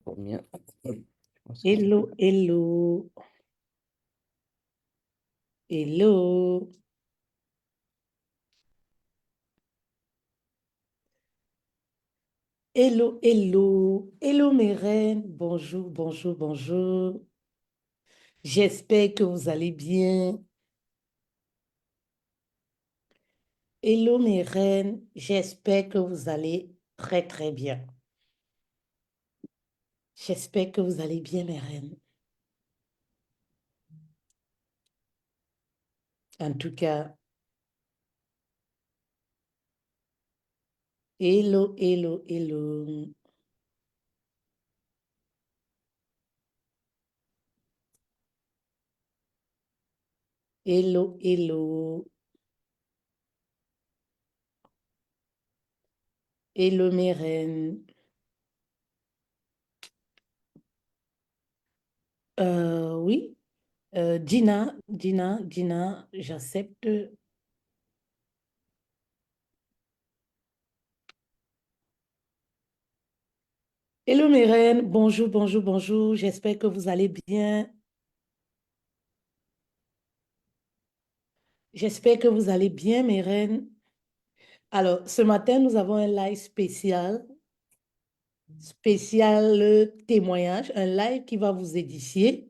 Combien? Je pense que c'est Hello, hello, hello, hello, hello, hello mes reines, bonjour, bonjour, bonjour. J'espère que vous allez bien. Hello mes reines, j'espère que vous allez très, très bien. J'espère que vous allez bien mes reines. En tout cas, hello, hello, hello, hello, hello, hello mes reines. Oui, Dina, j'accepte. Hello mes reines, bonjour, bonjour, bonjour. J'espère que vous allez bien. J'espère que vous allez bien mes reines. Alors, ce matin, nous avons un live spécial témoignage, un live qui va vous édifier.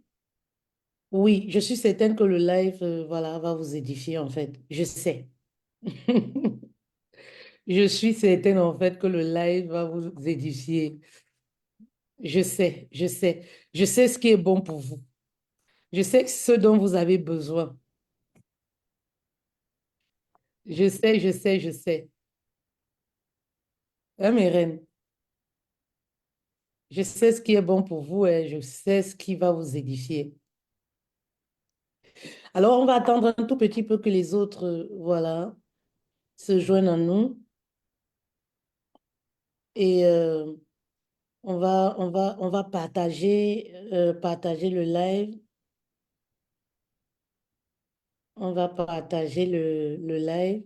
Oui, je suis certaine que le live, voilà, va vous édifier en fait. Je sais. Je suis certaine en fait que le live va vous édifier. Je sais, je sais. Je sais ce qui est bon pour vous. Je sais ce dont vous avez besoin. Je sais, je sais, je sais. Hein, mes reines? Je sais ce qui est bon pour vous et je sais ce qui va vous édifier. Alors, on va attendre un tout petit peu que les autres, voilà, se joignent à nous et on va partager le live. On va partager le live.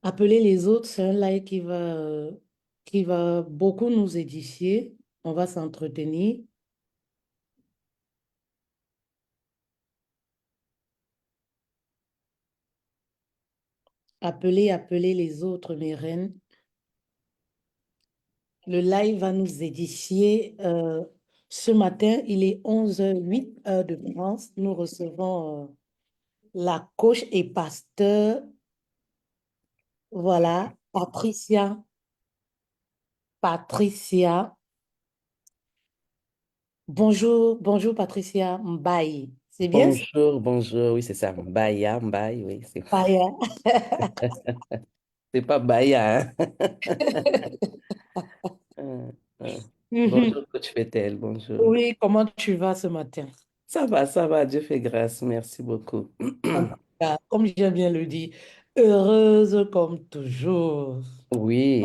Appeler les autres, c'est un live qui va beaucoup nous édifier. On va s'entretenir. Appeler les autres, mes reines. Le live va nous édifier. Ce matin, il est 11h08, heure de France. Nous recevons la coach et pasteur, voilà, Patricia. Patricia. Bonjour, bonjour Patricia Mbaye. C'est bien ça? Bonjour, bonjour. Oui, c'est ça. Mbaya, Mbaye, oui. Mbaye. C'est pas Baya, hein? Euh, euh. Mhm. Bonjour, coach Fetel, bonjour. Oui, comment tu vas ce matin? Ça va, Dieu fait grâce. Merci beaucoup. En tout cas, comme j'aime bien le dire, heureuse comme toujours. Oui,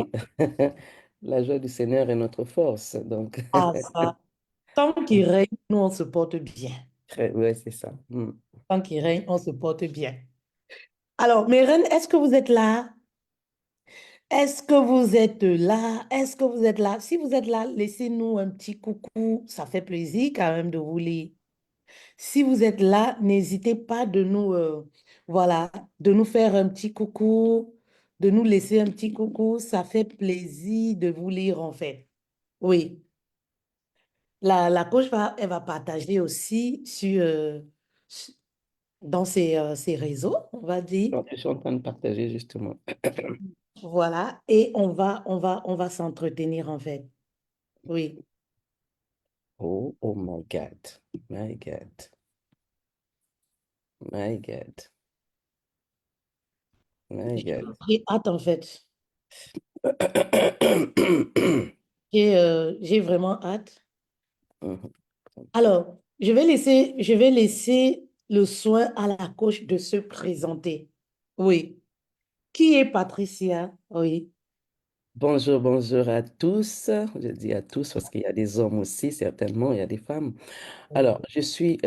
la joie du Seigneur est notre force. Donc, Ah ça, tant qu'il règne, nous on se porte bien. ouais, c'est ça. Mm. Tant qu'il règne, on se porte bien. Alors, mes reines, est-ce que vous êtes là? Est-ce que vous êtes là? Est-ce que vous êtes là? Si vous êtes là, laissez-nous un petit coucou. Ça fait plaisir quand même de vous lire. Si vous êtes là, n'hésitez pas voilà, de nous faire un petit coucou, de nous laisser un petit coucou. Ça fait plaisir de vous lire en fait. Oui. La coach elle va partager aussi dans ses réseaux, on va dire. Donc, je suis en train de partager justement. Voilà. Et on va s'entretenir en fait. Oui. Oh, oh my God. My God. My God. My God. J'ai hâte en fait. J'ai vraiment hâte. Mhm. Alors, je vais laisser le soin à la coach de se présenter. Oui. Qui est Patricia? Oui. Bonjour, bonjour à tous. Je dis à tous parce qu'il y a des hommes aussi, certainement, il y a des femmes. Alors, Oui, je suis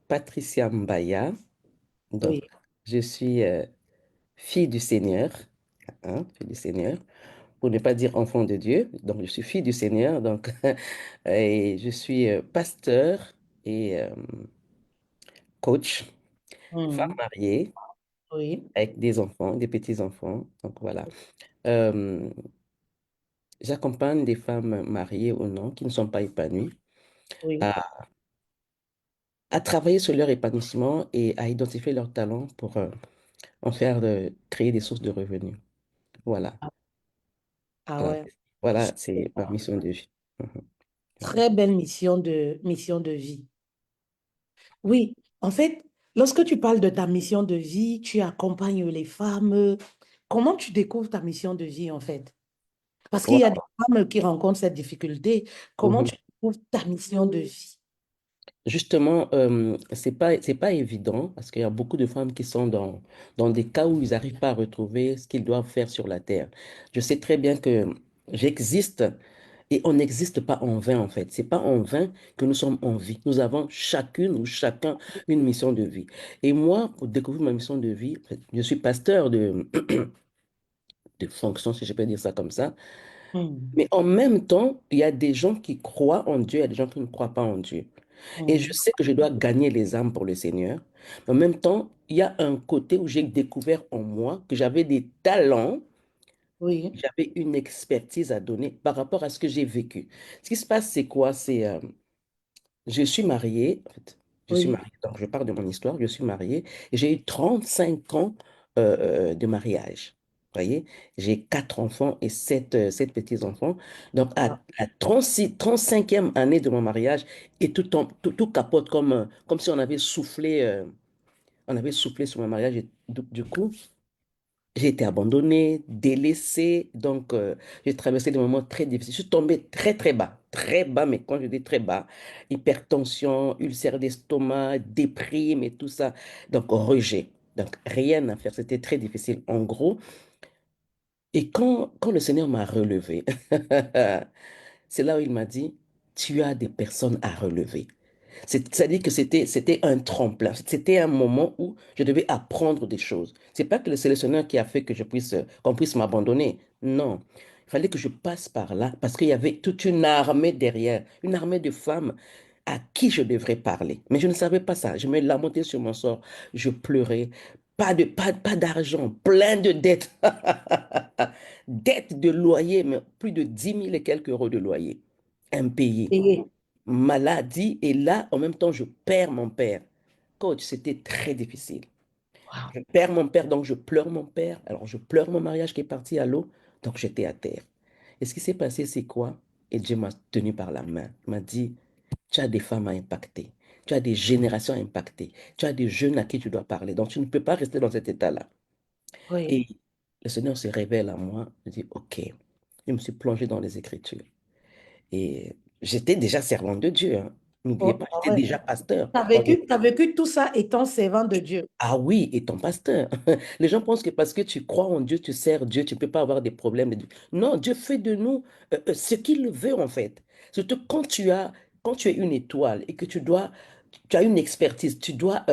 Patricia Mbaya. Donc, oui, je suis fille du Seigneur, hein, fille du Seigneur, pour ne pas dire enfant de Dieu. Donc, je suis fille du Seigneur. Donc, et je suis pasteur et coach, femme mhm, mariée oui, avec des enfants, des petits-enfants. Donc, voilà. Euh, J'accompagne des femmes mariées ou non qui ne sont pas épanouies oui. à travailler sur leur épanouissement et à identifier leurs talents pour en faire créer des sources de revenus. Voilà. Ah, ah Voilà, ouais. voilà, c'est ma mission de vie. Mhm. Voilà. Très belle mission de vie. Oui, en fait, lorsque tu parles de ta mission de vie, tu accompagnes les femmes. Comment tu découvres ta mission de vie, en fait? Parce qu'il y a des Wow. femmes qui rencontrent cette difficulté. Comment Mhm. tu découvres ta mission de vie? Justement, c'est pas évident parce qu'il y a beaucoup de femmes qui sont dans des cas où ils n'arrivent pas à retrouver ce qu'ils doivent faire sur la terre. Je sais très bien que j'existe et on n'existe pas en vain en fait. C'est pas en vain que nous sommes en vie. Nous avons chacune ou chacun une mission de vie. Et moi, pour découvrir ma mission de vie, en fait, je suis pasteur de fonction, si je peux dire ça comme ça. Hmm, Mais en même temps, il y a des gens qui croient en Dieu, il y a des gens qui ne croient pas en Dieu. Et je hmm, sais que je dois gagner les âmes pour le Seigneur. Mais en même temps, il y a un côté où j'ai découvert en moi que j'avais des talents, oui, j'avais une expertise à donner par rapport à ce que j'ai vécu. Ce qui se passe, c'est quoi? Je suis mariée, en fait, je suis oui. mariée, donc je parle de mon histoire, je suis mariée et j'ai eu 35 ans de mariage. Vous voyez, j'ai quatre enfants et sept petits-enfants. Donc, Ah, à 35e année de mon mariage, et tout capote comme si on avait soufflé sur mon mariage. Et du coup, j'ai été abandonnée, délaissée, donc j'ai traversé des moments très difficiles. Je suis tombée très bas, mais quand je dis très bas, hypertension, ulcère d'estomac, déprime et tout ça. Donc rejet. Donc rien à faire, c'était très difficile. En gros, et quand le Seigneur m'a relevé, c'est là où il m'a dit, tu as des personnes à relever. C'est-à-dire que c'était un tremplin. C'était un moment où je devais apprendre des choses. C'est pas que le sélectionneur qui a fait que qu'on puisse m'abandonner. Non. Il fallait que je passe par là parce qu'il y avait toute une armée derrière, une armée de femmes à qui je devrais parler. Mais je ne savais pas ça. Je me lamentais sur mon sort. Je pleurais. Pas d'argent, plein de dettes. Dettes de loyer, mais plus de 10 000 et quelques euros de loyer impayés, et, maladie, et là, en même temps, je perds mon père. Coach, c'était très difficile. wow, Je perds mon père, donc je pleure mon père. Alors, je pleure mon mariage qui est parti à l'eau, donc j'étais à terre. Et ce qui s'est passé, c'est quoi? Et Dieu m'a tenu par la main. Il m'a dit, tu as des femmes à impacter, tu as des générations à impacter, tu as des jeunes à qui tu dois parler, donc tu ne peux pas rester dans cet état-là. oui. Et le Seigneur se révèle à moi, je dis, OK. Je me suis plongé dans les Écritures. Et j'étais déjà servant de Dieu, hein. N'oubliez Oh, pas, ah j'étais ouais. déjà pasteur. T'as vécu tout ça étant servant de Dieu. Ah oui, et ton pasteur. Les gens pensent que parce que tu crois en Dieu, tu sers Dieu, tu ne peux pas avoir des problèmes. Non, Dieu fait de nous ce qu'il veut en fait. Surtout quand tu es une étoile et que tu as une expertise, tu dois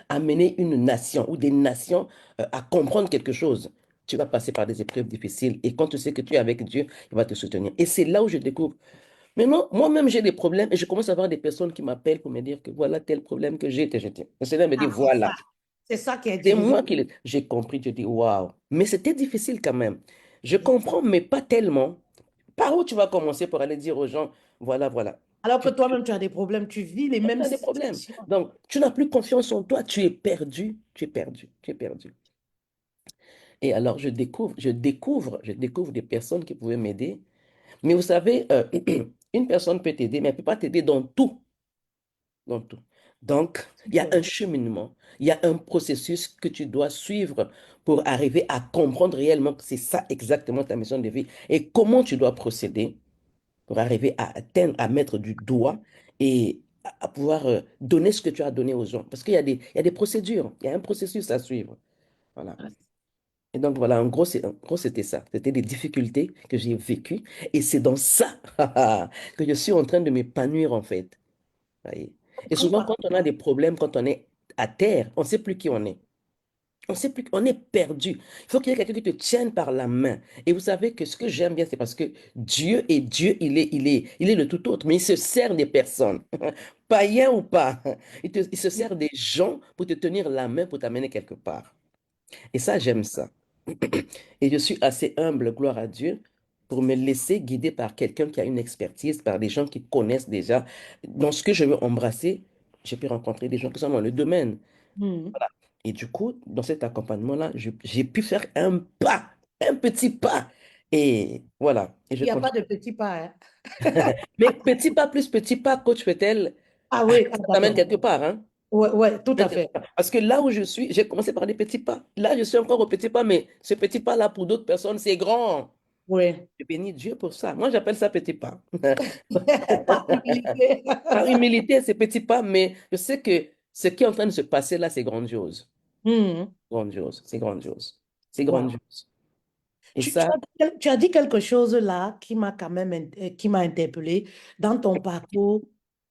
amener une nation ou des nations à comprendre quelque chose. Tu vas passer par des épreuves difficiles et quand tu sais que tu es avec Dieu, il va te soutenir. Et c'est là où je découvre. Maintenant, moi-même, j'ai des problèmes et je commence à avoir des personnes qui m'appellent pour me dire que voilà tel problème que j'ai. Le Seigneur me dit, Ah, c'est voilà. ça. C'est ça qui est C'est difficile. moi qui l'ai. J'ai compris, je dis, waouh. Mais c'était difficile quand même. Je comprends, mais pas tellement. Par où tu vas commencer pour aller dire aux gens, voilà, voilà. Alors que Tu toi-même, tu as des problèmes, tu vis les mêmes as des problèmes. situations. Donc, tu n'as plus confiance en toi, tu es perdu, tu es perdu, tu es perdu. Et alors, je découvre des personnes qui pouvaient m'aider. Mais vous savez, une personne peut t'aider, mais elle ne peut pas t'aider dans tout. Dans tout. Donc, il y a un cheminement, il y a un processus que tu dois suivre pour arriver à comprendre réellement que c'est ça exactement ta mission de vie et comment tu dois procéder pour arriver à atteindre, à mettre du doigt et à pouvoir donner ce que tu as donné aux gens. Parce qu'il y a des procédures, il y a un processus à suivre. Voilà. Et donc voilà, en gros, c'était ça. C'était des difficultés que j'ai vécues. Et c'est dans ça que je suis en train de m'épanouir, en fait. Voyez. Et Comme souvent, par- quand on a des problèmes, quand on est à terre, on ne sait plus qui on est. On sait plus, on est perdu. Il faut qu'il y ait quelqu'un qui te tienne par la main. Et vous savez que ce que j'aime bien, c'est parce que Dieu est Dieu, il est le tout autre, mais il se sert des personnes, païens ou pas. Il se sert des gens pour te tenir la main, pour t'amener quelque part. Et ça, j'aime ça. Et je suis assez humble, gloire à Dieu, pour me laisser guider par quelqu'un qui a une expertise, par des gens qui connaissent déjà. Dans ce que je veux embrasser, j'ai pu rencontrer des gens qui sont dans le domaine. Mhm. Et du coup, dans cet accompagnement-là, j'ai pu faire un pas, un petit pas. Et voilà, et je Il n'y a pas continue. de petit pas, hein. Mais petit pas plus petit pas, coach Fetel, Ah oui, ah, ça t'amène d'accord. quelque part, hein? Ouais, ouais, tout à fait. Parce que là où je suis, j'ai commencé par des petits pas. Là, je suis encore au petit pas, mais ce petit pas-là, pour d'autres personnes, c'est grand. Oui. Je bénis Dieu pour ça. Moi, j'appelle ça petit pas. Par humilité. Par humilité, c'est petit pas, mais je sais que ce qui est en train de se passer là, c'est grandiose. Mhm. Grandiose, c'est grandiose. C'est Wow. grandiose. Et ça, Tu as dit quelque chose là qui m'a quand même qui m'a interpellée. Dans ton parcours,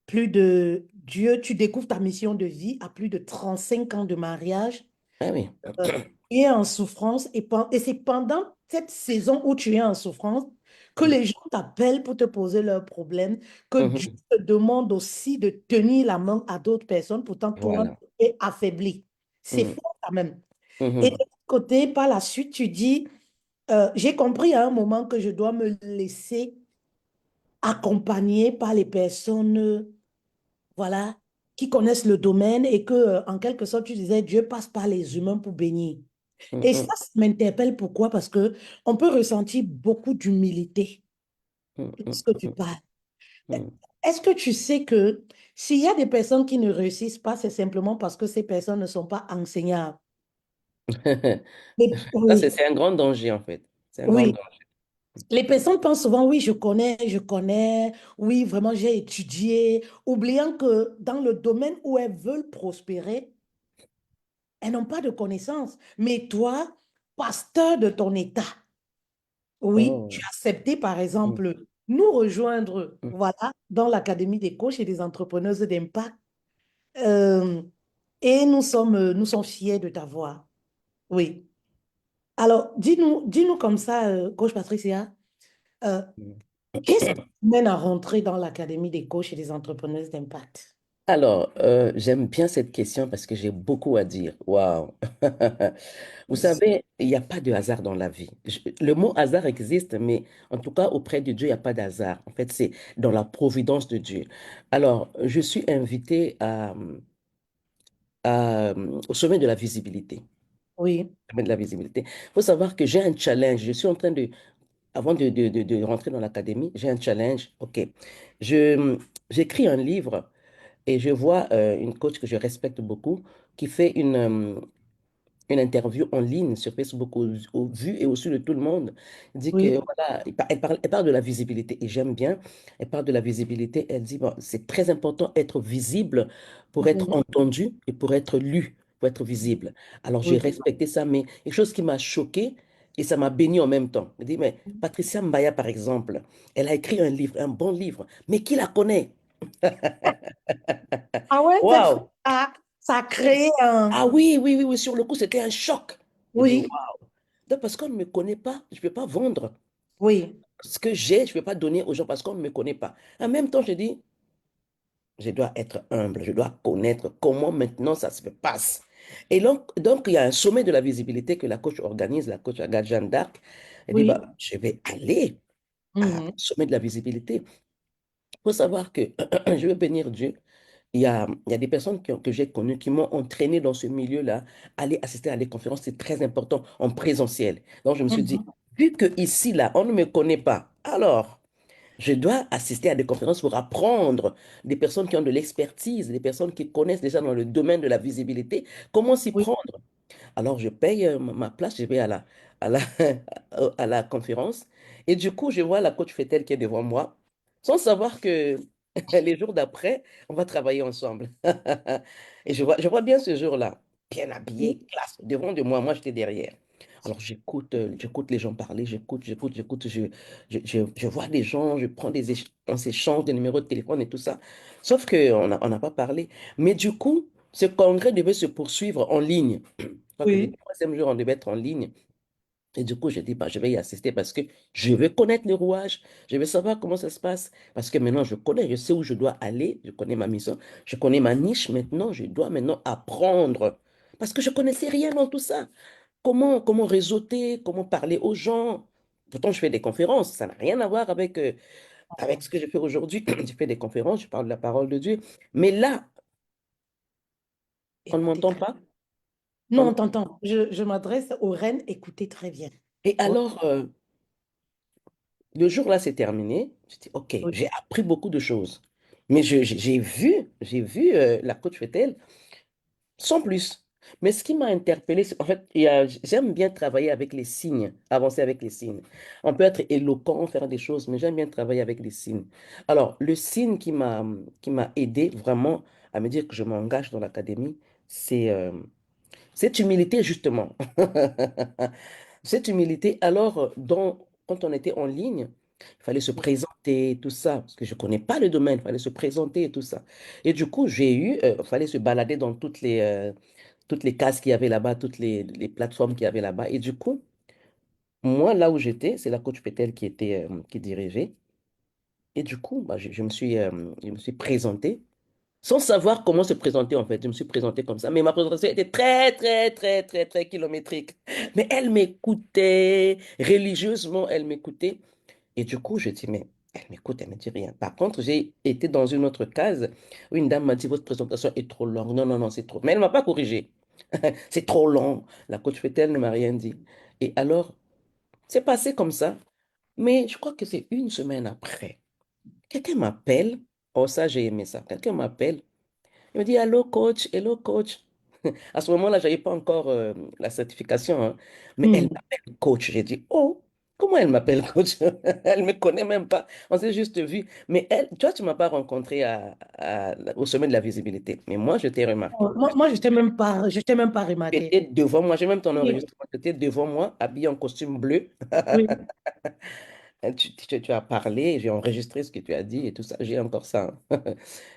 plus de Dieu, tu découvres ta mission de vie à plus de 35 ans de mariage. ah oui. Tu es en souffrance et c'est pendant cette saison où tu es en souffrance que les gens t'appellent pour te poser leurs problèmes, que Dieu Mhm. te demande aussi de tenir la main à d'autres personnes, pourtant toi, Voilà. tu es affaibli. C'est Mhm. fort quand même. Et de Mhm. l'autre côté, par la suite, tu dis, j'ai compris à un moment que je dois me laisser accompagner par les personnes, voilà, qui connaissent le domaine et que, en quelque sorte, tu disais, Dieu passe par les humains pour bénir. Et Mhm. ça m'interpelle pourquoi? Parce que on peut ressentir beaucoup d'humilité Mhm. lorsque tu parles. Mhm. Est-ce que tu sais que s'il y a des personnes qui ne réussissent pas, c'est simplement parce que ces personnes ne sont pas enseignables? Ça, c'est Oui, c'est un grand danger, en fait. C'est un grand oui. danger. Les personnes pensent souvent, oui, je connais, oui, vraiment, j'ai étudié, oubliant que dans le domaine où elles veulent prospérer, elles n'ont pas de connaissances. Mais toi, pasteur de ton état, oui, tu Oh. as accepté, par Mhm. exemple, nous rejoindre, Mhm. voilà, dans l'Académie des coachs et des entrepreneuses d'impact. Euh, et nous sommes fiers de t'avoir. Oui. Alors, dis-nous comme ça, coach Patricia, euh, qu'est-ce qui mène à rentrer dans l'Académie des coachs et des entrepreneuses d'impact? Alors, j'aime bien cette question parce que j'ai beaucoup à dire. Waouh! Vous Yes. savez, il n'y a pas de hasard dans la vie. Le mot hasard existe, mais en tout cas, auprès de Dieu, il n'y a pas d'hasard. En fait, c'est dans la providence de Dieu. Alors, je suis invité au sommet de la visibilité. Oui, Sommet de la visibilité. Il faut savoir que j'ai un challenge. Je suis en train de, avant de rentrer dans l'académie, j'ai un challenge. OK. Je, j'écris un livre et je vois une coach que je respecte beaucoup qui fait une interview en ligne sur Facebook au vu et au su de tout le monde. Elle dit que, oui, voilà, elle parle de la visibilité et j'aime bien. Elle parle de la visibilité. Elle dit, bon, c'est très important d'être visible pour être mhm, entendu et pour être lu, pour être visible. Alors j'ai oui. respecté ça, mais quelque chose qui m'a choqué et ça m'a béni en même temps. Elle dit, mais Patricia Mbaya, par exemple, elle a écrit un livre, un bon livre, mais qui la connaît? Ah ouais, cette fois, Waouh! ça a créé un... Ah oui, oui, oui, oui, sur le coup, c'était un choc. Je dis, Oui, waouh! Donc, parce qu'on ne me connaît pas, je ne peux pas vendre oui, ce que j'ai, je ne peux pas donner aux gens parce qu'on ne me connaît pas. En même temps, je dis, je dois être humble, je dois connaître comment maintenant ça se passe. Et donc, il y a un sommet de la visibilité que la coach organise, la coach Agathe Jeanne d'Arc. Elle dit, oui. bah, je vais aller à Mhm, sommet de la visibilité. Il faut savoir que je veux bénir Dieu. Il y a des personnes que j'ai connues qui m'ont entraîné dans ce milieu-là. Aller assister à des conférences, c'est très important en présentiel. Donc, je me suis dit, mhm, vu que ici, là, on ne me connaît pas, alors, je dois assister à des conférences pour apprendre des personnes qui ont de l'expertise, des personnes qui connaissent déjà dans le domaine de la visibilité, comment s'y oui, prendre. Alors, je paye ma place, je vais à la, à la conférence. Et du coup, je vois la coach Fetel qui est devant moi, sans savoir que les jours d'après, on va travailler ensemble. Et je vois bien ce jour-là, bien oui, habillé, classe, devant de moi, moi j'étais derrière. Alors j'écoute les gens parler, j'écoute, je vois des gens, je prends on s'échange des numéros de téléphone et tout ça. Sauf qu'on n'a pas parlé. Mais du coup, ce congrès devait se poursuivre en ligne. Je crois que le Oui. troisième jour, on devait être en ligne. Et du coup, j'ai dit, bah, je vais y assister parce que je veux connaître les rouages, je veux savoir comment ça se passe. Parce que maintenant, je connais, je sais où je dois aller, je connais ma mission, je connais ma niche maintenant, je dois maintenant apprendre. Parce que je connaissais rien dans tout ça. Comment réseauter, comment parler aux gens. Pourtant, je fais des conférences, ça n'a rien à voir avec ce que je fais aujourd'hui. Je fais des conférences, je parle de la parole de Dieu. Mais là, on ne Écoutez m'entend très pas. bien. On- Non, t'entends. Je m'adresse aux reines. Écoutez très bien. Et Oui. alors, le jour là, c'est terminé. Je dis, OK, Oui. j'ai appris beaucoup de choses. Mais j'ai vu la coach Fetel sans plus. Mais ce qui m'a interpellé, en fait, j'aime bien travailler avec les signes, avancer avec les signes. On peut être éloquent, faire des choses, mais j'aime bien travailler avec les signes. Alors, le signe qui m'a aidé vraiment à me dire que je m'engage dans l'académie, c'est cette humilité, justement. Cette humilité, alors, quand on était en ligne, il fallait se présenter, tout ça, parce que je ne connais pas le domaine, il fallait se présenter et tout ça. Et du coup, il fallait se balader dans toutes les cases qu'il y avait là-bas, toutes les plateformes qu'il y avait là-bas. Et du coup, moi, là où j'étais, c'est la coach Petel qui dirigeait. Et du coup, bah, je me suis présenté sans savoir comment se présenter en fait. Je me suis présenté comme ça. Mais ma présentation était très, très, très, très, très kilométrique. Mais elle m'écoutait, religieusement, elle m'écoutait. Et du coup, je dis, mais elle m'écoute, elle ne me dit rien. Par contre, j'ai été dans une autre case où une dame m'a dit, votre présentation est trop longue. Non, non, non, c'est trop. Mais elle ne m'a pas corrigé. C'est trop long. La coach Fetel ne m'a rien dit. Et alors, c'est passé comme ça. Mais je crois que c'est une semaine après. Quelqu'un m'appelle. Oh, ça, j'ai aimé ça. Quelqu'un m'appelle. Il me dit, allô, coach. Hello, coach. À ce moment-là, je n'avais pas encore la certification, hein. Mais elle Hmm. m'appelle coach. J'ai dit, oh, comment elle m'appelle coach? Elle ne me connaît même pas. On s'est juste vu. Mais elle, toi, tu ne m'as pas rencontré au sommet de la visibilité. Mais moi, je t'ai remarqué. Moi, je t'ai même pas Tu remarqué. étais devant moi. J'ai même ton Oui. enregistrement. Tu étais devant moi, habillé en costume bleu. Oui. Tu as parlé, j'ai enregistré ce que tu as dit et tout ça. J'ai encore ça, hein.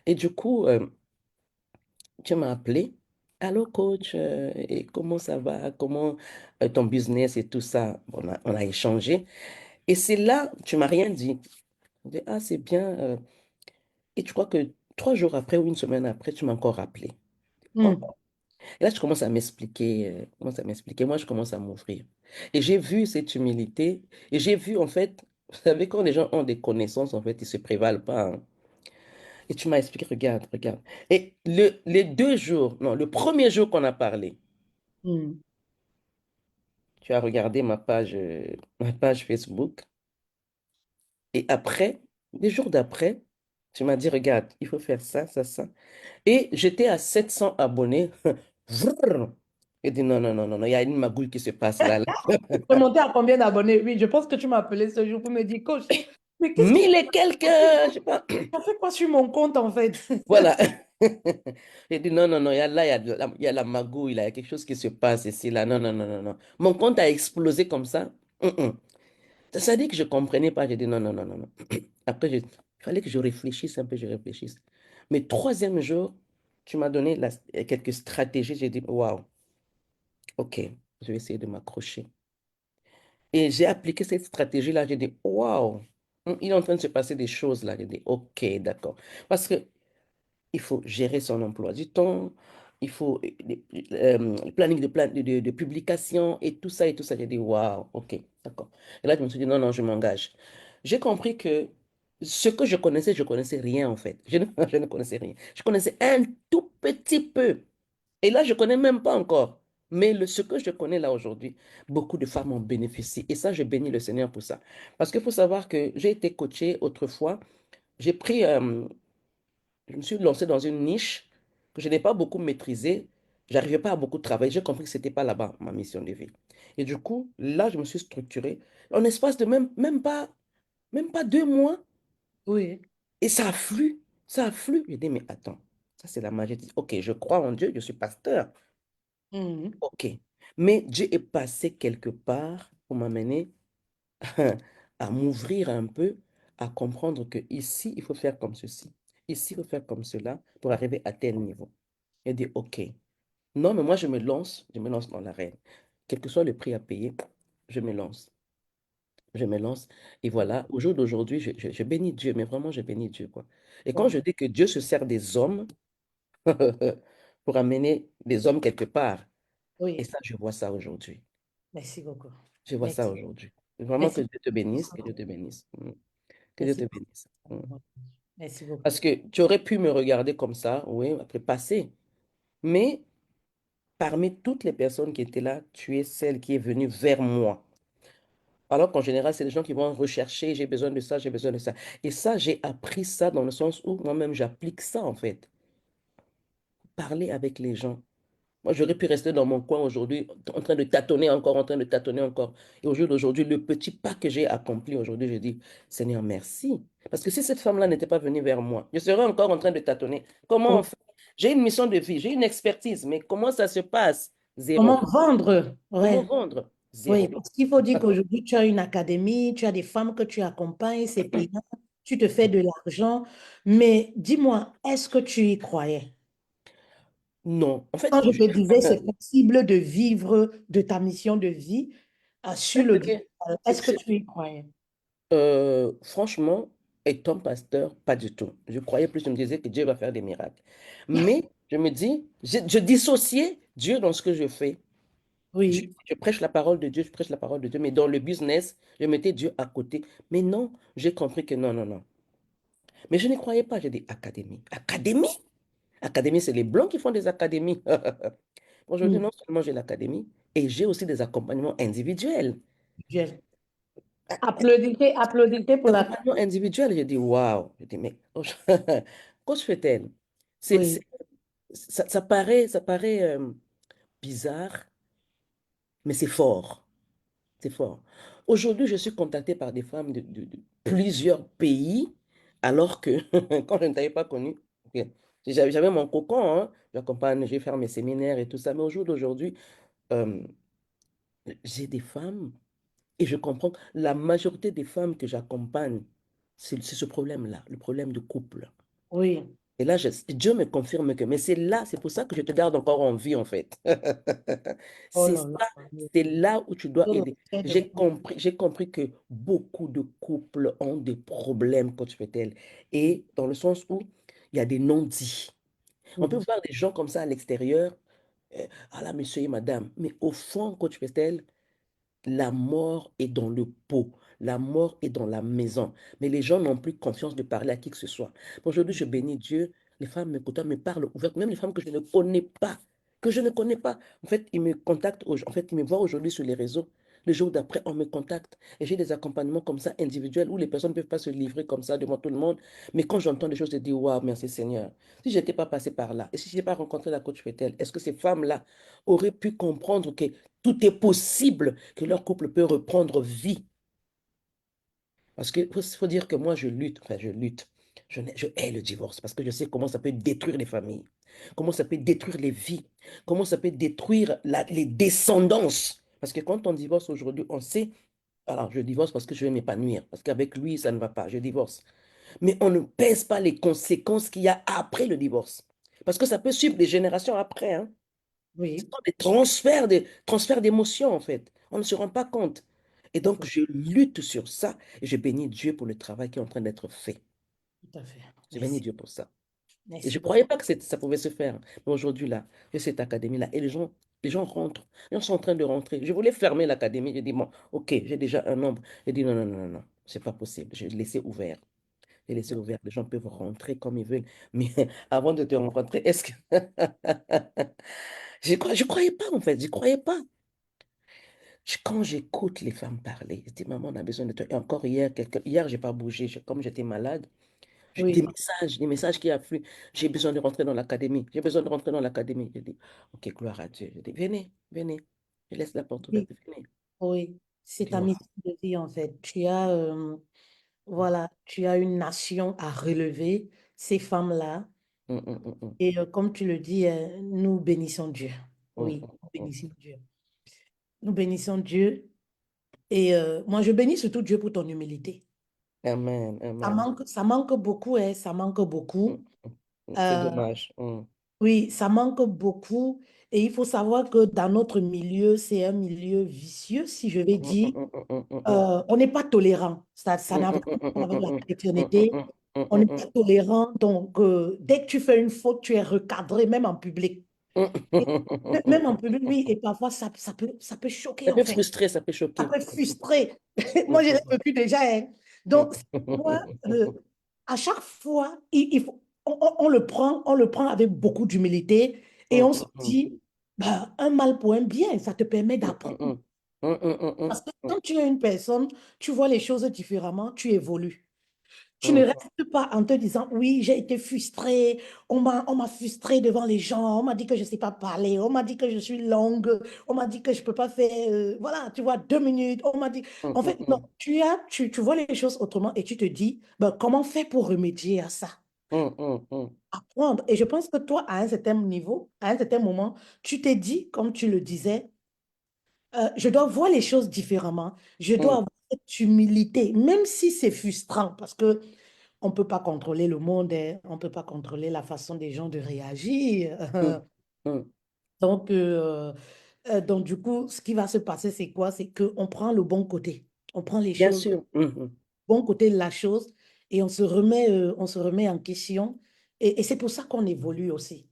Et du coup, tu m'as appelé. Allô, coach, et comment ça va? Comment ton business et tout ça? On a échangé. Et c'est là, tu m'as rien dit. Je dis, ah, c'est bien. Et tu crois que 3 jours après ou une semaine après, tu m'as encore rappelé. Oh. Hmm. Et là, tu commences à m'expliquer, Moi, je commence à m'ouvrir. Et j'ai vu cette humilité. Et j'ai vu, en fait, vous savez, quand les gens ont des connaissances, en fait, ils ne se prévalent pas, hein. Et tu m'as expliqué, regarde, regarde. Et les 2 jours, non, le premier jour qu'on a parlé, Hmm. tu as regardé ma page Facebook. Et après, les jours d'après, tu m'as dit, regarde, il faut faire ça, ça, ça. Et j'étais à 700 abonnés. Vrrr. Et dit, non, non, non, non, non, il y a une magouille qui se passe là. Tu es monté à combien d'abonnés? Oui, je pense que tu m'as appelé ce jour pour me dire, coach, mais qu'est-ce qui se 1000 et quelques, passe? je sais pas. Tu as fait quoi sur mon compte en fait? Voilà. J'ai dit, non, non, non, là, il y a la magouille, là, il y a quelque chose qui se passe ici, là. Non, non, non, non, non. Mon compte a explosé comme ça. Hum, hum. Ça dit que je ne comprenais pas. J'ai dit, non, non, non, non, non. Après, il fallait que je réfléchisse un peu, je réfléchisse. Mais troisième jour, tu m'as donné quelques stratégies. J'ai dit, waouh, ok, je vais essayer de m'accrocher. Et j'ai appliqué cette stratégie-là. J'ai dit, waouh, il est en train de se passer des choses là. J'ai dit, ok, d'accord. Parce que il faut gérer son emploi du temps, il faut le planning de publication et tout ça et tout ça. J'ai dit, waouh, ok, d'accord. Et là, je me suis dit, non, non, je m'engage. J'ai compris que ce que je connaissais rien en fait. Je ne connaissais rien. Je connaissais un tout petit peu. Et là, je ne connais même pas encore. Mais ce que je connais là aujourd'hui, beaucoup de femmes en bénéficient. Et ça, je bénis le Seigneur pour ça. Parce qu'il faut savoir que j'ai été coachée autrefois. J'ai pris je me suis lancé dans une niche que je n'ai pas beaucoup maîtrisée. J'arrivais pas à beaucoup travailler. J'ai compris que c'était pas là-bas ma mission de vie. Et du coup, là, je me suis structuré en espace de même pas 2 mois. Oui. Et ça afflue. Ça afflue. Je dis, mais attends, ça c'est la magie. Ok, je crois en Dieu, je suis pasteur. Hmm. Ok. Mais Dieu est passé quelque part pour m'amener à m'ouvrir un peu, à comprendre que ici, il faut faire comme ceci. Ici, il faut faire comme cela pour arriver à tel niveau. Et dit, OK. Non, mais moi, je me lance dans l'arène. Quel que soit le prix à payer, je me lance. Je me lance. Et voilà, au jour d'aujourd'hui, je bénis Dieu, mais vraiment, je bénis Dieu, quoi. Et quand Bon, je dis que Dieu se sert des hommes pour amener des hommes quelque part, et oui, ça, je vois ça aujourd'hui. merci beaucoup. Je vois ça Merci. aujourd'hui. Vraiment que Merci Dieu te bénisse, que Dieu beaucoup. te bénisse. Mm. Que Dieu Merci te bénisse. Mm. beaucoup. Merci beaucoup. Parce que tu aurais pu me regarder comme ça, oui, après passer. Mais parmi toutes les personnes qui étaient là, tu es celle qui est venue vers moi. Alors qu'en général, c'est des gens qui vont rechercher, j'ai besoin de ça, j'ai besoin de ça. Et ça, j'ai appris ça dans le sens où moi-même, j'applique ça en fait. Parler avec les gens. Moi, j'aurais pu rester dans mon coin aujourd'hui, en train de tâtonner encore, en train de tâtonner encore. Et au jour d'aujourd'hui, le petit pas que j'ai accompli aujourd'hui, je dis, Seigneur, merci. Parce que si cette femme-là n'était pas venue vers moi, je serais encore en train de tâtonner. Comment on Oui. fait? J'ai une mission de vie, j'ai une expertise, mais comment ça se passe? Comment Zéro. vendre? Comment Ouais. vendre? Oui, Zéro. parce qu'il faut dire qu'aujourd'hui, tu as une académie, tu as des femmes que tu accompagnes, c'est payant, tu te fais de l'argent. Mais dis-moi, est-ce que tu y croyais? Non. En fait, Quand je te disais, c'est possible de vivre de ta mission de vie sur le digital. Est-ce que tu y croyais? franchement, étant pasteur, pas du tout. Je croyais plus, je me disais que Dieu va faire des miracles. Mais je me dis, je dissociais Dieu dans ce que je fais. Oui. Je prêche la parole de Dieu, je prêche la parole de Dieu, mais dans le business, je mettais Dieu à côté. Mais non, j'ai compris que non, non, non. Mais je ne croyais pas, j'ai dit académie. Académie? Académie, c'est les Blancs qui font des académies. Aujourd'hui, Hmm. non seulement j'ai l'académie, et j'ai aussi des accompagnements individuels. Je- Applaudissez, applaudissez pour la... Accompagnement individuel, j'ai dit waouh. J'ai dit, mais coach fait-elle? C'est, Oui, c'est- ça paraît bizarre, mais c'est fort. C'est fort. Aujourd'hui, je suis contactée par des femmes de plusieurs pays, alors que quand je ne t'avais pas connue, ok, j'avais mon cocon, hein, j'accompagne, je vais faire mes séminaires et tout ça, mais au jour d'aujourd'hui, euh, j'ai des femmes et je comprends que la majorité des femmes que j'accompagne, c'est ce problème-là, le problème de couple. oui. Et là, Dieu me confirme que, mais c'est là, c'est pour ça que je te garde encore en vie, en fait. Oh C'est là là. ça, c'est là où tu dois Quel aider. effet de fou. J'ai compris que beaucoup de couples ont des problèmes, coach Petel, et dans le sens où il y a des non-dits. On peut Mhm. voir des gens comme ça à l'extérieur, ah là, monsieur et madame, mais au fond, coach Petel, la mort est dans le pot. La mort est dans la maison. Mais les gens n'ont plus confiance de parler à qui que ce soit. Aujourd'hui, je bénis Dieu. Les femmes me côtoient, me parlent ouvertement. Même les femmes que je ne connais pas. Que je ne connais pas. En fait, ils me contactent. En fait, ils me voient aujourd'hui sur les réseaux. Le jour d'après, on me contacte. Et j'ai des accompagnements comme ça, individuels, où les personnes ne peuvent pas se livrer comme ça devant tout le monde. Mais quand j'entends des choses, je dis, waouh, merci Seigneur. Si je n'étais pas passé par là, et si je n'ai pas rencontré la coach Fetel, est-ce que ces femmes-là auraient pu comprendre que tout est possible, que leur couple peut reprendre vie? Parce qu'il faut dire que moi, je lutte, enfin, je lutte. Je hais le divorce parce que je sais comment ça peut détruire les familles, comment ça peut détruire les vies, comment ça peut détruire les descendances. Parce que quand on divorce aujourd'hui, on sait, alors je divorce parce que je vais m'épanouir, parce qu'avec lui, ça ne va pas, je divorce. Mais on ne pèse pas les conséquences qu'il y a après le divorce. Parce que ça peut suivre des générations après, hein. Ce Oui, sont des transferts d'émotions, en fait. On ne se rend pas compte. Et tout à donc, fait. je lutte sur ça et je bénis Dieu pour le travail qui est en train d'être fait. Tout à fait. Je bénis Merci. Dieu pour ça. Et je Merci ne beaucoup. croyais pas que ça pouvait se faire. Mais aujourd'hui, là, j'ai cette académie-là. Et les gens rentrent. Les gens sont en train de rentrer. Je voulais fermer l'académie. J'ai dit, bon, OK, j'ai déjà un nombre. J'ai dit, non, non, non, non, non, c'est pas possible. J'ai laissé ouvert. J'ai laissé ouvert. Les gens peuvent rentrer comme ils veulent. Mais avant de te rencontrer, est-ce que... je croyais pas, en fait. Je croyais pas. Quand j'écoute les femmes parler, je dis, maman, on a besoin de toi. Et encore hier, hier, j'ai pas bougé. Comme j'étais malade, Oui, des messages qui affluent. J'ai besoin de rentrer dans l'académie. J'ai besoin de rentrer dans l'académie. Je dis, OK, gloire à Dieu. Je dis, venez, venez. Je laisse la porte oui, ouverte. Venez. oui. Je C'est dis, ta waouh. mission de vie, en fait. Voilà, tu as une nation à relever, ces femmes-là. Hum, hum, hum, hum, Et comme tu le dis, nous bénissons Dieu. hum, Oui, hum, nous hum. bénissons Dieu. Nous bénissons Dieu. Et moi, je bénis surtout Dieu pour ton humilité. Amen, amen. Ça manque beaucoup, hein, ça manque Mm, beaucoup. c'est Euh, dommage. Mm. oui, ça manque beaucoup. Et il faut savoir que dans notre milieu, c'est un milieu vicieux, si je vais Mm, mm, dire. mm, mm, mm, mm. On n'est pas tolérant. Ça Mm, n'a mm, rien mm, à mm, voir avec la mm, chrétienté. mm, On n'est pas tolérant. Donc, dès que tu fais une faute, tu es recadré, même en public. mm, Et mm. même en public, oui, et parfois, ça peut choquer, Ça en peut fait. frustrer, ça peut Ça choquer. peut frustrer. Mm, Moi, je l'ai mm, vécu déjà, hein. mm. Donc, c'est pourquoi, à chaque fois, on le prend avec beaucoup d'humilité et Mm, on se mm, mm. dit, bah, un mal pour un bien, ça te permet Mm, mm, d'apprendre. mm. Mm, mm, mm, Parce que mm, quand tu es une personne, tu vois les choses différemment, tu évolues. Tu ne mm, restes pas en te disant, oui, j'ai été frustrée, on m'a frustrée devant les gens, on m'a dit que je ne sais pas parler, on m'a dit que je suis longue, on m'a dit que je ne peux pas faire, voilà, tu vois, 2 minutes, on m'a dit. mm, En mm, fait, non, mm, tu vois les choses autrement et tu te dis, ben, comment faire pour remédier à ça? mm, mm, mm, Apprendre. Et je pense que toi, à un certain niveau, à un certain moment, tu t'es dit, comme tu le disais, je dois voir les choses différemment, je dois mm, avoir cette humilité, même si c'est frustrant, parce que on ne peut pas contrôler le monde, hein. On ne peut pas contrôler la façon des gens de réagir. mm, mm. Donc, donc, du coup, ce qui va se passer, c'est quoi? C'est qu'on prend le bon côté. On prend les Bien choses, le sûr. Mhm, bon côté de la chose et on se remet en question. Et c'est pour ça qu'on évolue aussi.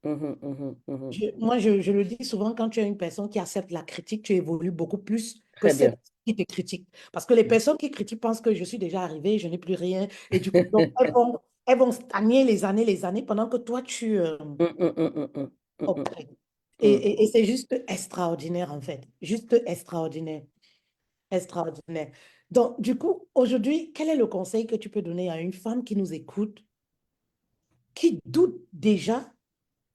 mhm, mhm, mhm. Moi, je le dis souvent, quand tu es une personne qui accepte la critique, tu évolues beaucoup plus que Très celle bien. qui te critique. Parce que les personnes qui critiquent pensent que je suis déjà arrivée, je n'ai plus rien. Et du coup, donc, elles vont stagner les années, pendant que toi, tu Mm, mm, mm, mm, mm, mm, mm, opprètes. mm. Et c'est juste extraordinaire, en fait. Juste extraordinaire. Extraordinaire. Donc, du coup, aujourd'hui, quel est le conseil que tu peux donner à une femme qui nous écoute, qui doute déjà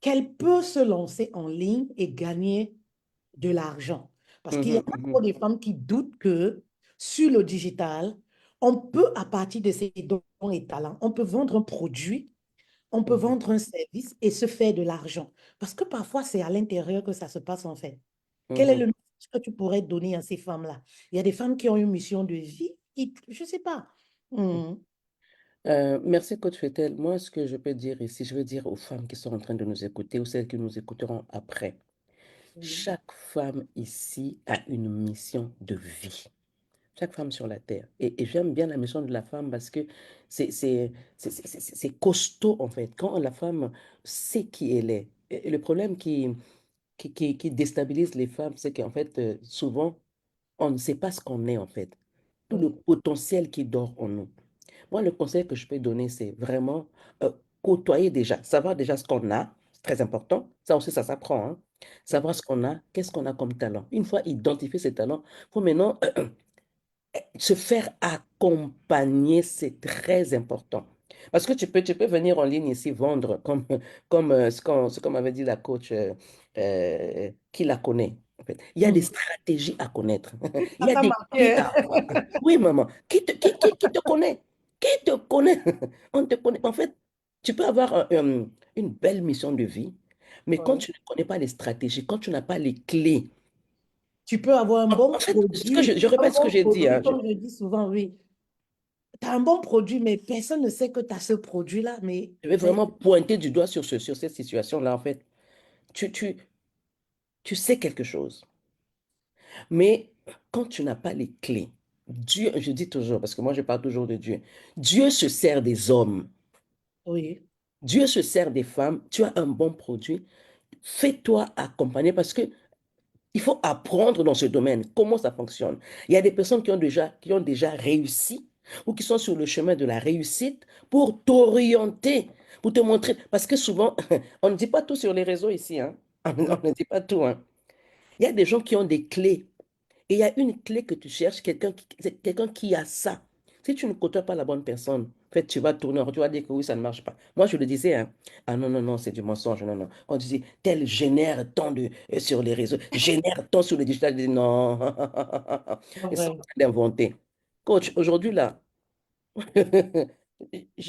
qu'elle peut se lancer en ligne et gagner de l'argent? Parce qu'il y a Mhm, mhm, encore des femmes qui doutent que sur le digital, on peut, à partir de ses dons et talents, on peut vendre un produit, on peut mhm, vendre un service et se faire de l'argent. Parce que parfois, c'est à l'intérieur que ça se passe en fait. Quel est mhm. le message que tu pourrais donner à ces femmes-là? Il y a des femmes qui ont une mission de vie, je ne sais pas. Hmm. Merci, Coach Fetel. Moi, ce que je peux dire ici, je veux dire aux femmes qui sont en train de nous écouter ou celles qui nous écouteront après, Oui. chaque femme ici a une mission de vie. Chaque femme sur la terre. Et j'aime bien la mission de la femme parce que c'est c'est costaud, en fait. Quand la femme sait qui elle est. Et le problème qui déstabilise les femmes, c'est qu'en fait, souvent, on ne sait pas ce qu'on est, en fait. Tout le Oui. potentiel qui dort en nous. Moi, le conseil que je peux donner, c'est vraiment côtoyer déjà, savoir déjà ce qu'on a, c'est très important. Ça aussi, ça s'apprend, hein. Oui. Savoir ce qu'on a, qu'est-ce qu'on a comme talent. Une fois identifié ces talents, il faut maintenant se faire accompagner, c'est très important. Parce que tu peux venir en ligne ici vendre comme ce qu'on m'avait dit la coach qui la connaît. En fait. Il y a des Mhm. stratégies à connaître. Il Ça y a t'a des clés marqué, à hein? avoir. Oui, maman. Qui te connaît? Qui te connaît? On te connaît. En fait, tu peux avoir une belle mission de vie, mais quand Oui. tu ne connais pas les stratégies, quand tu n'as pas les clés, Tu peux avoir un en bon fait, je un répète ce que bon j'ai dit, produit, hein. comme je dis souvent, oui. Tu as un bon produit, mais personne ne sait que tu as ce produit-là. Mais Je vais vraiment pointer du doigt sur cette situation-là, en fait. Tu, tu, tu sais quelque chose, mais quand tu n'as pas les clés, Dieu, je dis toujours, parce que moi je parle toujours de Dieu, Dieu se sert des hommes, oui, Dieu se sert des femmes, tu as un bon produit, fais-toi accompagner parce que il faut apprendre dans ce domaine comment ça fonctionne. Il y a des personnes qui ont déjà réussi ou qui sont sur le chemin de la réussite pour t'orienter, pour te montrer. Parce que souvent, on ne dit pas tout sur les réseaux ici, hein. On oui. ne dit pas tout, hein. Il y a des gens qui ont des clés. Et il y a une clé que tu cherches, c'est quelqu'un qui a ça. Si tu ne côtoies pas la bonne personne, en fait, tu vas tourner, tu vas dire que oui, ça ne marche pas. Moi, je le disais, hein. Ah non, non, non, c'est du mensonge, non, non. Quand tu dis, tel génère tant sur les réseaux, génère tant sur le digital, je dis non, C'est ils sont vrai. en train d'inventer. Coach, aujourd'hui, là,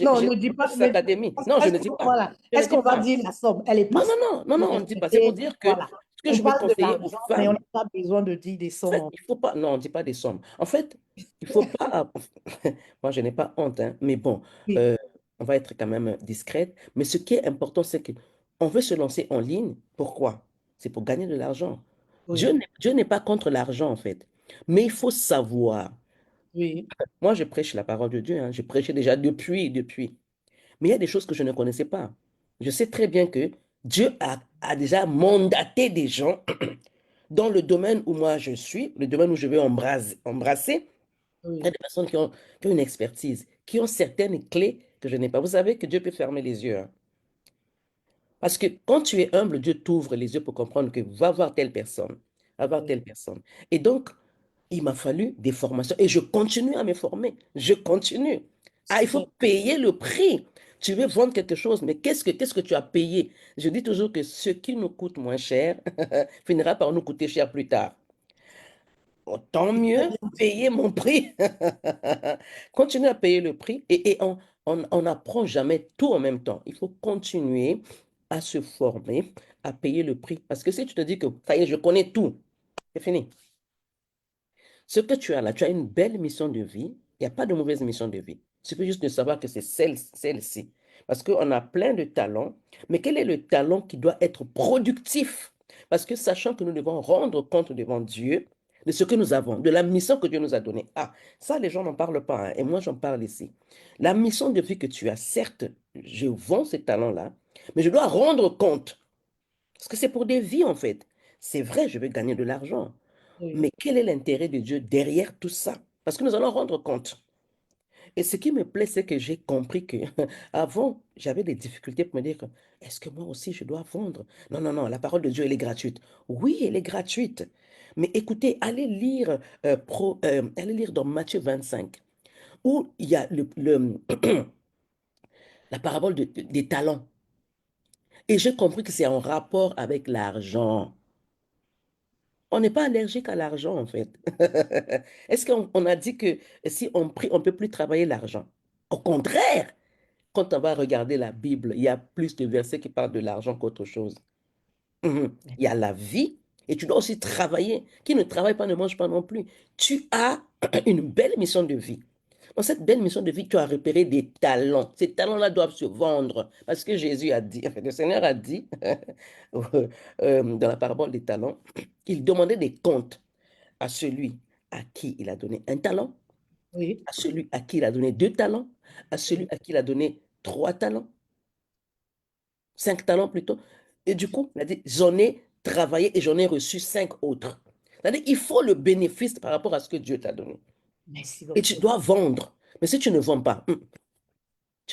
Non, j'ai ne dis pas. cette académie. Non, je Est-ce ne dis pas. voilà. Je ne Est-ce dis qu'on va pas. dire la somme? Elle est Non, pas non, ça. non, non, Vous non, on ne dit pas. C'est pour respectez, dire que voilà. que On je veux parle de conseiller aux l'argent, mais on femmes, n'a pas besoin de dire des en sommes. fait, il faut pas, non, on ne dit pas des sommes. En fait, il faut pas, moi je n'ai pas honte, hein, mais bon, Oui, euh, on va être quand même discrète. Mais ce qui est important, c'est que on veut se lancer en ligne. Pourquoi? C'est pour gagner de l'argent. oui, Dieu n'est pas contre l'argent, en fait. Mais il faut savoir. oui, Moi, je prêche la parole de Dieu, hein. Je prêchais déjà depuis. Mais il y a des choses que je ne connaissais pas. Je sais très bien que Dieu a déjà mandaté des gens dans le domaine où moi je suis, le domaine où je veux embrasser. Il y a oui, des personnes qui ont une expertise, qui ont certaines clés que je n'ai pas. Vous savez que Dieu peut fermer les yeux, hein. Parce que quand tu es humble, Dieu t'ouvre les yeux pour comprendre que va voir telle personne, va voir oui, telle personne. Et donc, il m'a fallu des formations et je continue à me former. Je continue. Ah, il faut super. payer le prix. Tu veux vendre quelque chose, mais qu'est-ce que tu as payé? Je dis toujours que ce qui nous coûte moins cher finira par nous coûter cher plus tard. Autant C'est très mieux bien dit. payer mon prix. Continue à payer le prix et on n'apprend jamais tout en même temps. Il faut continuer à se former, à payer le prix. Parce que si tu te dis que ça y est, je connais tout, c'est fini. Ce que tu as là, tu as une belle mission de vie. Il n'y a pas de mauvaise mission de vie. Il suffit juste de savoir que c'est celle-ci. Parce qu'on a plein de talents, mais quel est le talent qui doit être productif? Parce que sachant que nous devons rendre compte devant Dieu de ce que nous avons, de la mission que Dieu nous a donnée. Ah, ça, les gens n'en parlent pas, hein, et moi, j'en parle ici. La mission de vie que tu as, certes, je vends ces talents-là, mais je dois rendre compte. Parce que c'est pour des vies, en fait. C'est vrai, je veux gagner de l'argent. Oui, Mais quel est l'intérêt de Dieu derrière tout ça? Parce que nous allons rendre compte. Et ce qui me plaît, c'est que j'ai compris que avant, j'avais des difficultés pour me dire que, est-ce que moi aussi je dois vendre? Non, non, non, la parole de Dieu, elle est gratuite. Oui, elle est gratuite. Mais écoutez, allez lire dans Matthieu 25, où il y a la parabole des talents. Et j'ai compris que c'est en rapport avec l'argent. On n'est pas allergique à l'argent, en fait. Est-ce qu'on a dit que si on prie, on ne peut plus travailler l'argent? Au contraire, quand on va regarder la Bible, il y a plus de versets qui parlent de l'argent qu'autre chose. Il y a la vie et tu dois aussi travailler. Qui ne travaille pas ne mange pas non plus. Tu as une belle mission de vie. Dans cette belle mission de vie, tu as repéré des talents. Ces talents-là doivent se vendre. Parce que Jésus a dit, enfin, le Seigneur a dit, dans la parabole des talents, il demandait des comptes à celui à qui il a donné un talent, oui, à celui à qui il a donné deux talents, à celui oui. à qui il a donné trois talents, cinq talents plutôt. Et du coup, il a dit, j'en ai travaillé et j'en ai reçu cinq autres. C'est-à-dire, il faut le bénéfice par rapport à ce que Dieu t'a donné. Merci Et tu beaucoup. dois vendre. Mais si tu ne vends pas,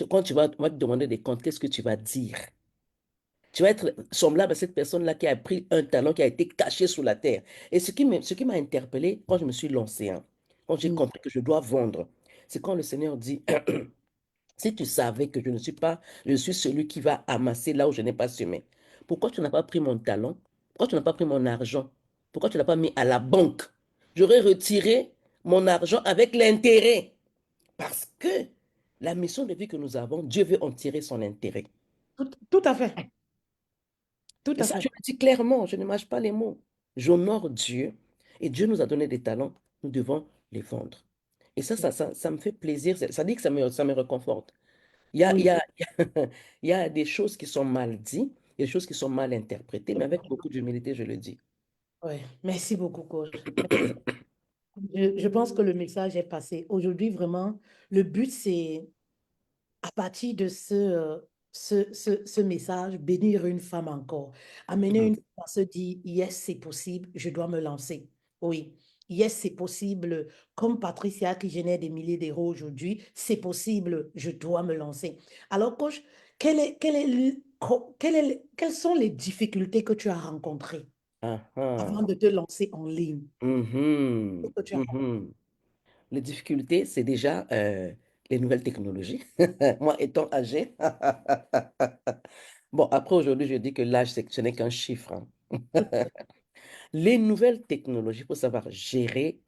quand on va te demander des comptes, qu'est-ce que tu vas dire? Tu vas être semblable à cette personne-là qui a pris un talent qui a été caché sous la terre. Et ce qui m'a interpellé quand je me suis lancé, hein, quand j'ai Mm. compris que je dois vendre, c'est quand le Seigneur dit, si tu savais que je suis celui qui va amasser là où je n'ai pas semé, pourquoi tu n'as pas pris mon talent? Pourquoi tu n'as pas pris mon argent? Pourquoi tu ne l'as pas mis à la banque? J'aurais retiré mon argent avec l'intérêt. Parce que la mission de vie que nous avons, Dieu veut en tirer son intérêt. Tout à fait. Tout Et à ça, je fait. le dis clairement, je ne mâche pas les mots. J'honore Dieu et Dieu nous a donné des talents, nous devons les vendre. Et ça me fait plaisir, ça dit que ça me réconforte. Il y a, il y Oui. a, il y a des choses qui sont mal dites, il y a des choses qui sont mal interprétées, mais avec beaucoup d'humilité, je le dis. Ouais. Merci beaucoup, coach. Merci. Je pense que le message est passé. Aujourd'hui, vraiment, le but, c'est à partir de ce message, bénir une femme encore. Amener Mhm. une femme à se dire, yes, c'est possible, je dois me lancer. Oui, yes, c'est possible. Comme Patricia qui génère des milliers d'euros aujourd'hui, c'est possible, je dois me lancer. Alors, coach, quelles sont les difficultés que tu as rencontrées Ah, ah. avant de te lancer en ligne? Mhm. Que tu as Mhm. Les difficultés, c'est déjà les nouvelles technologies. Moi, étant âgé. Bon, après, aujourd'hui, je dis que l'âge, ce n'est qu'un chiffre, hein. Les nouvelles technologies, il faut savoir gérer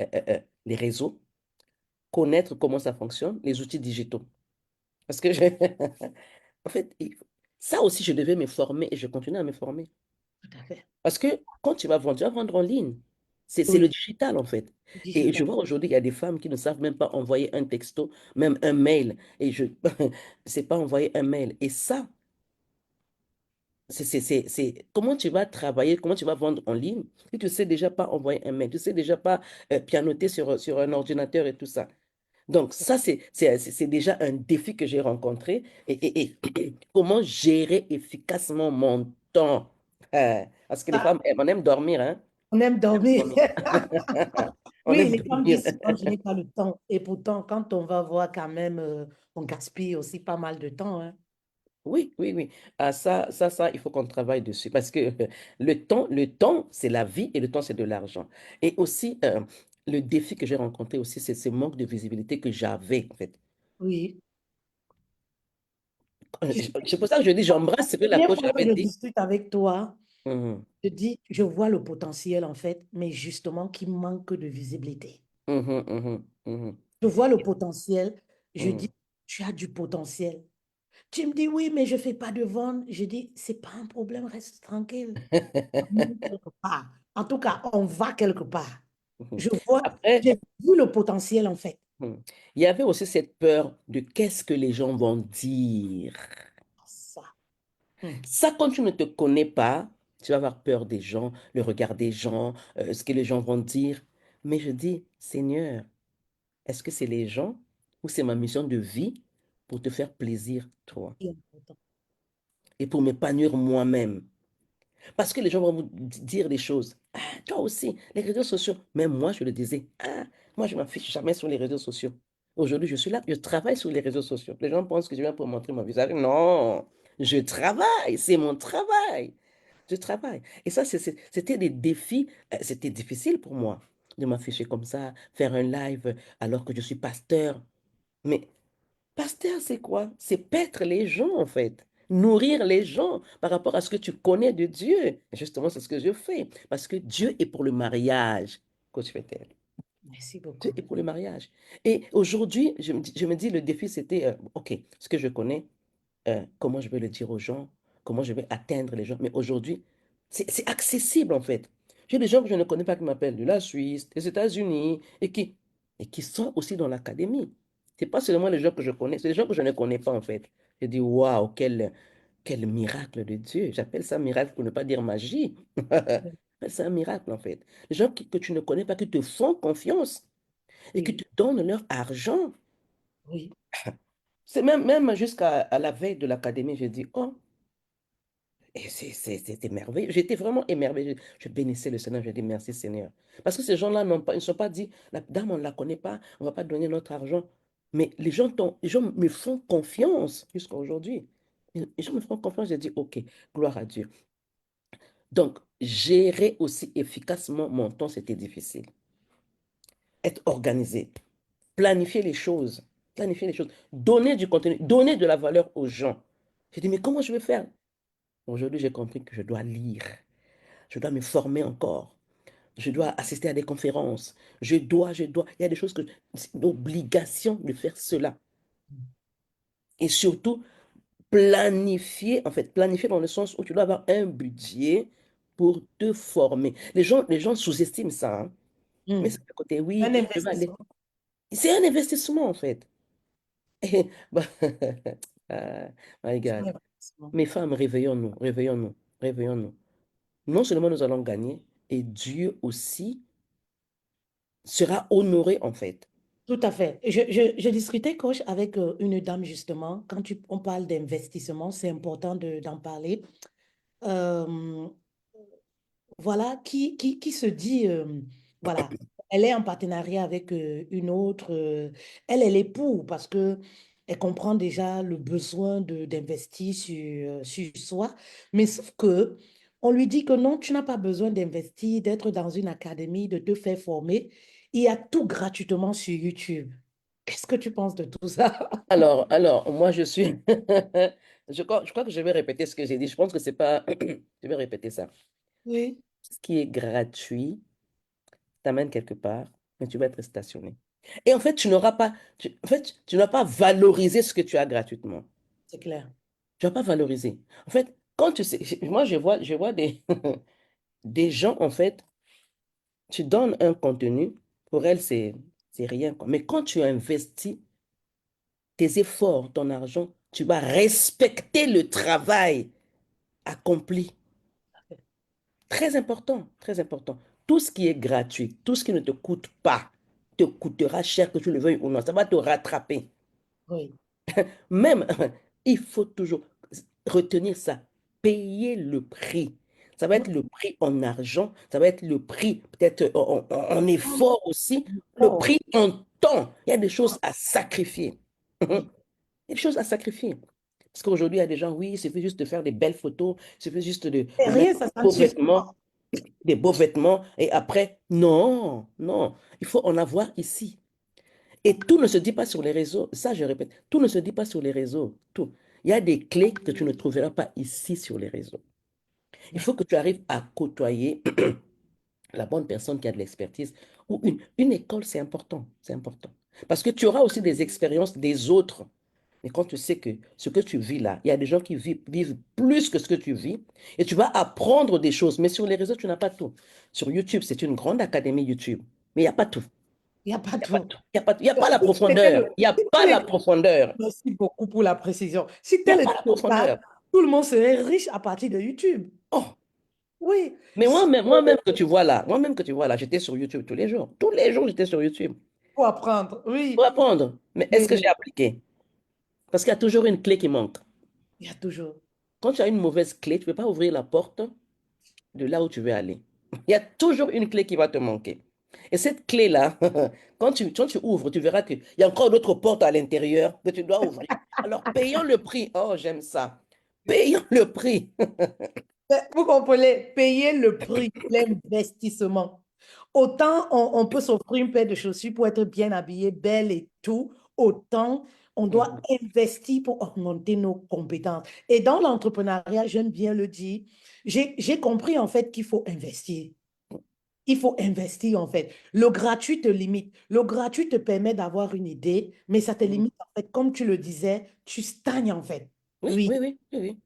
les réseaux, connaître comment ça fonctionne, les outils digitaux. Parce que, en fait, ça aussi, je devais me former et je continue à me former. tout à fait. Parce que quand tu vas vendre en ligne. C'est Oui, le digital, en fait. Et digital. je vois aujourd'hui, il y a des femmes qui ne savent même pas envoyer un texto, même un mail. Et je ne sais pas envoyer un mail. Et ça, comment tu vas travailler, comment tu vas vendre en ligne si tu ne sais déjà pas envoyer un mail, tu ne sais déjà pas pianoter sur un ordinateur et tout ça. Donc, ça, c'est déjà un défi que j'ai rencontré. Et comment gérer efficacement mon temps. Parce que les Ça, femmes, elles, on aime dormir, hein? on aime On aime dormir. dormir. On Oui, aime les femmes dormir. disent souvent, je n'ai pas le temps. Et pourtant, quand on va voir quand même, on gaspille aussi pas mal de temps, hein. Oui, oui, oui. Ah, ça, il faut qu'on travaille dessus parce que le temps, c'est la vie et le temps, c'est de l'argent. Et aussi, le défi que j'ai rencontré aussi, c'est ce manque de visibilité que j'avais, en fait. Oui. Tu sais, C'est pour ça que je dis, j'embrasse ce que la la première coach fois que avait je dit. discute avec toi, Mhm, je dis, je vois le potentiel en fait, mais justement qui manque de visibilité. mhm, mhm, mhm, Je vois le potentiel, je dis, mhm. tu as du potentiel. Tu me dis, oui, mais je ne fais pas de vente. Je dis, c'est pas un problème, reste tranquille. On est quelque part. En tout cas, on va quelque part. Mhm. Je vois, Après, j'ai vu le potentiel en fait. mhm, il y avait aussi cette peur de qu'est-ce que les gens vont dire. Ça. Hmm. Ça, quand tu ne te connais pas, tu vas avoir peur des gens, le regard des gens, ce que les gens vont dire. Mais je dis, Seigneur, est-ce que c'est les gens ou c'est ma mission de vie pour te faire plaisir, toi, C'est important. et pour m'épanouir moi-même? Parce que les gens vont vous dire des choses. Ah, toi aussi, les réseaux sociaux. Même moi, je le disais. Ah, moi, je ne m'affiche jamais sur les réseaux sociaux. Aujourd'hui, je suis là, je travaille sur les réseaux sociaux. Les gens pensent que je viens pour montrer mon visage. Non, je travaille, c'est mon travail. Je travaille. Et ça, c'était des défis. C'était difficile pour moi de m'afficher comme ça, faire un live alors que je suis pasteur. Mais pasteur, c'est quoi? C'est paître les gens, en fait. Nourrir les gens par rapport à ce que tu connais de Dieu. Et justement, c'est ce que je fais. Parce que Dieu est pour le mariage, coach Fatel. Merci Dieu beaucoup. est pour le mariage. Et aujourd'hui, je me dis, le défi, c'était, OK, ce que je connais, comment je vais le dire aux gens, comment je vais atteindre les gens. Mais aujourd'hui, c'est accessible, en fait. J'ai des gens que je ne connais pas qui m'appellent de la Suisse, des États-Unis, et qui sont aussi dans l'académie. C'est pas seulement les gens que je connais, c'est les gens que je ne connais pas, en fait. Je dis, waouh, quel miracle de Dieu. J'appelle ça miracle pour ne pas dire magie. J'appelle ça un miracle, en fait. Les gens que tu ne connais pas, qui te font confiance et qui Oui, te donnent leur argent. oui, C'est même jusqu'à à la veille de l'académie, je dis, oh, et c'était merveilleux. J'étais vraiment émerveillé. Je bénissais le Seigneur. Je dis merci Seigneur. Parce que ces gens-là ils ne sont pas dit, la dame, on ne la connaît pas, on ne va pas donner notre argent. Mais les gens me font confiance jusqu'à aujourd'hui. Les gens me font confiance. Je dis, OK, gloire à Dieu. Donc, gérer aussi efficacement mon temps, c'était difficile. Être organisé, planifier les choses, donner du contenu, donner de la valeur aux gens. J'ai dit, mais comment je vais faire? Aujourd'hui, j'ai compris que je dois lire. Je dois me former encore. Je dois assister à des conférences. Je dois. Il y a des choses que c'est une obligation de faire cela. Et surtout, planifier dans le sens où tu dois avoir un budget pour te former. Les gens sous-estiment ça, hein. Mais hmm. c'est à côté, oui, Un je vais aller. investissement. C'est un investissement, en fait. Et, bah, ah, my C'est un God. investissement. Mes femmes, réveillons-nous, réveillons-nous, réveillons-nous. Non seulement nous allons gagner, et Dieu aussi sera honoré, en fait. Tout à fait. Je discutais, coach, avec une dame justement. Quand on parle d'investissement, c'est important d'en parler. Euh, voilà, qui se dit, voilà, elle est en partenariat avec une autre, elle est pour parce que elle comprend déjà le besoin d'investir sur soi, mais sauf que on lui dit que non, tu n'as pas besoin d'investir, d'être dans une académie, de te faire former. Il y a tout gratuitement sur YouTube. Qu'est-ce que tu penses de tout ça? Alors, moi, je suis. Je crois que je vais répéter ce que j'ai dit. Je pense que c'est pas. Je vais répéter ça. Oui, Ce qui est gratuit t'amène quelque part, mais tu vas être stationné. Et en fait, tu n'as pas valorisé ce que tu as gratuitement. c'est clair. Tu vas pas valoriser. En fait, quand tu sais, moi, je vois des, des gens, en fait, tu donnes un contenu, pour elles, c'est rien, quoi. Mais quand tu investis tes efforts, ton argent, tu vas respecter le travail accompli. Très important, très important. Tout ce qui est gratuit, tout ce qui ne te coûte pas, te coûtera cher que tu le veuilles ou non. Ça va te rattraper. Oui, Même, il faut toujours retenir ça. Payer le prix. Ça va oui. être le prix en argent, ça va être le prix peut-être en effort aussi, le Oh, prix en temps. Il y a des choses à sacrifier. Il oui. y a des choses à sacrifier. Parce qu'aujourd'hui, il y a des gens, oui, il suffit juste de faire des belles photos, il suffit juste Et de mettre rien, ça des ne beaux suffit vêtements, pas. et après, non, non, il faut en avoir ici. Et tout ne se dit pas sur les réseaux. Ça, je répète, tout ne se dit pas sur les réseaux. Tout. Il y a des clés que tu ne trouveras pas ici sur les réseaux. Il faut que tu arrives à côtoyer la bonne personne qui a de l'expertise ou une école, c'est important. C'est important. Parce que tu auras aussi des expériences des autres. Mais quand tu sais que ce que tu vis là, il y a des gens qui vivent plus que ce que tu vis et tu vas apprendre des choses. Mais sur les réseaux, tu n'as pas tout. Sur YouTube, c'est une grande académie YouTube. Mais il n'y a pas tout. Il n'y a pas Il n'y a pas tout. tout. Il y a pas la Si c'était profondeur. Il n'y a si pas tel la était- profondeur. Merci beaucoup pour la précision. Si Il n'y a tel pas était la le cas, profondeur. tout le monde serait riche à partir de YouTube. Oh, Oui, mais si moi-même que tu vois là, moi-même que tu vois là, j'étais sur YouTube tous les jours. Tous les jours, j'étais sur YouTube pour apprendre, pour oui, apprendre. Mais est-ce mais que j'ai appliqué? Parce qu'il y a toujours une clé qui manque. il y a toujours. Quand tu as une mauvaise clé, tu ne peux pas ouvrir la porte de là où tu veux aller. Il y a toujours une clé qui va te manquer. Et cette clé-là, quand tu ouvres, tu verras qu'il y a encore d'autres portes à l'intérieur que tu dois ouvrir. Alors, payons le prix. Oh, j'aime ça. Payons le prix. Mais vous comprenez, payer le prix, l'investissement. Autant on peut s'offrir une paire de chaussures pour être bien habillé, belle et tout, autant on doit Mhm. investir pour augmenter nos compétences. Et dans l'entrepreneuriat, j'aime bien le dire, j'ai compris en fait qu'il faut investir. Il faut investir en fait. Le gratuit te limite. Le gratuit te permet d'avoir une idée, mais ça te Mhm. limite en fait. Comme tu le disais, tu stagnes en fait. Oui, Oui, oui, oui,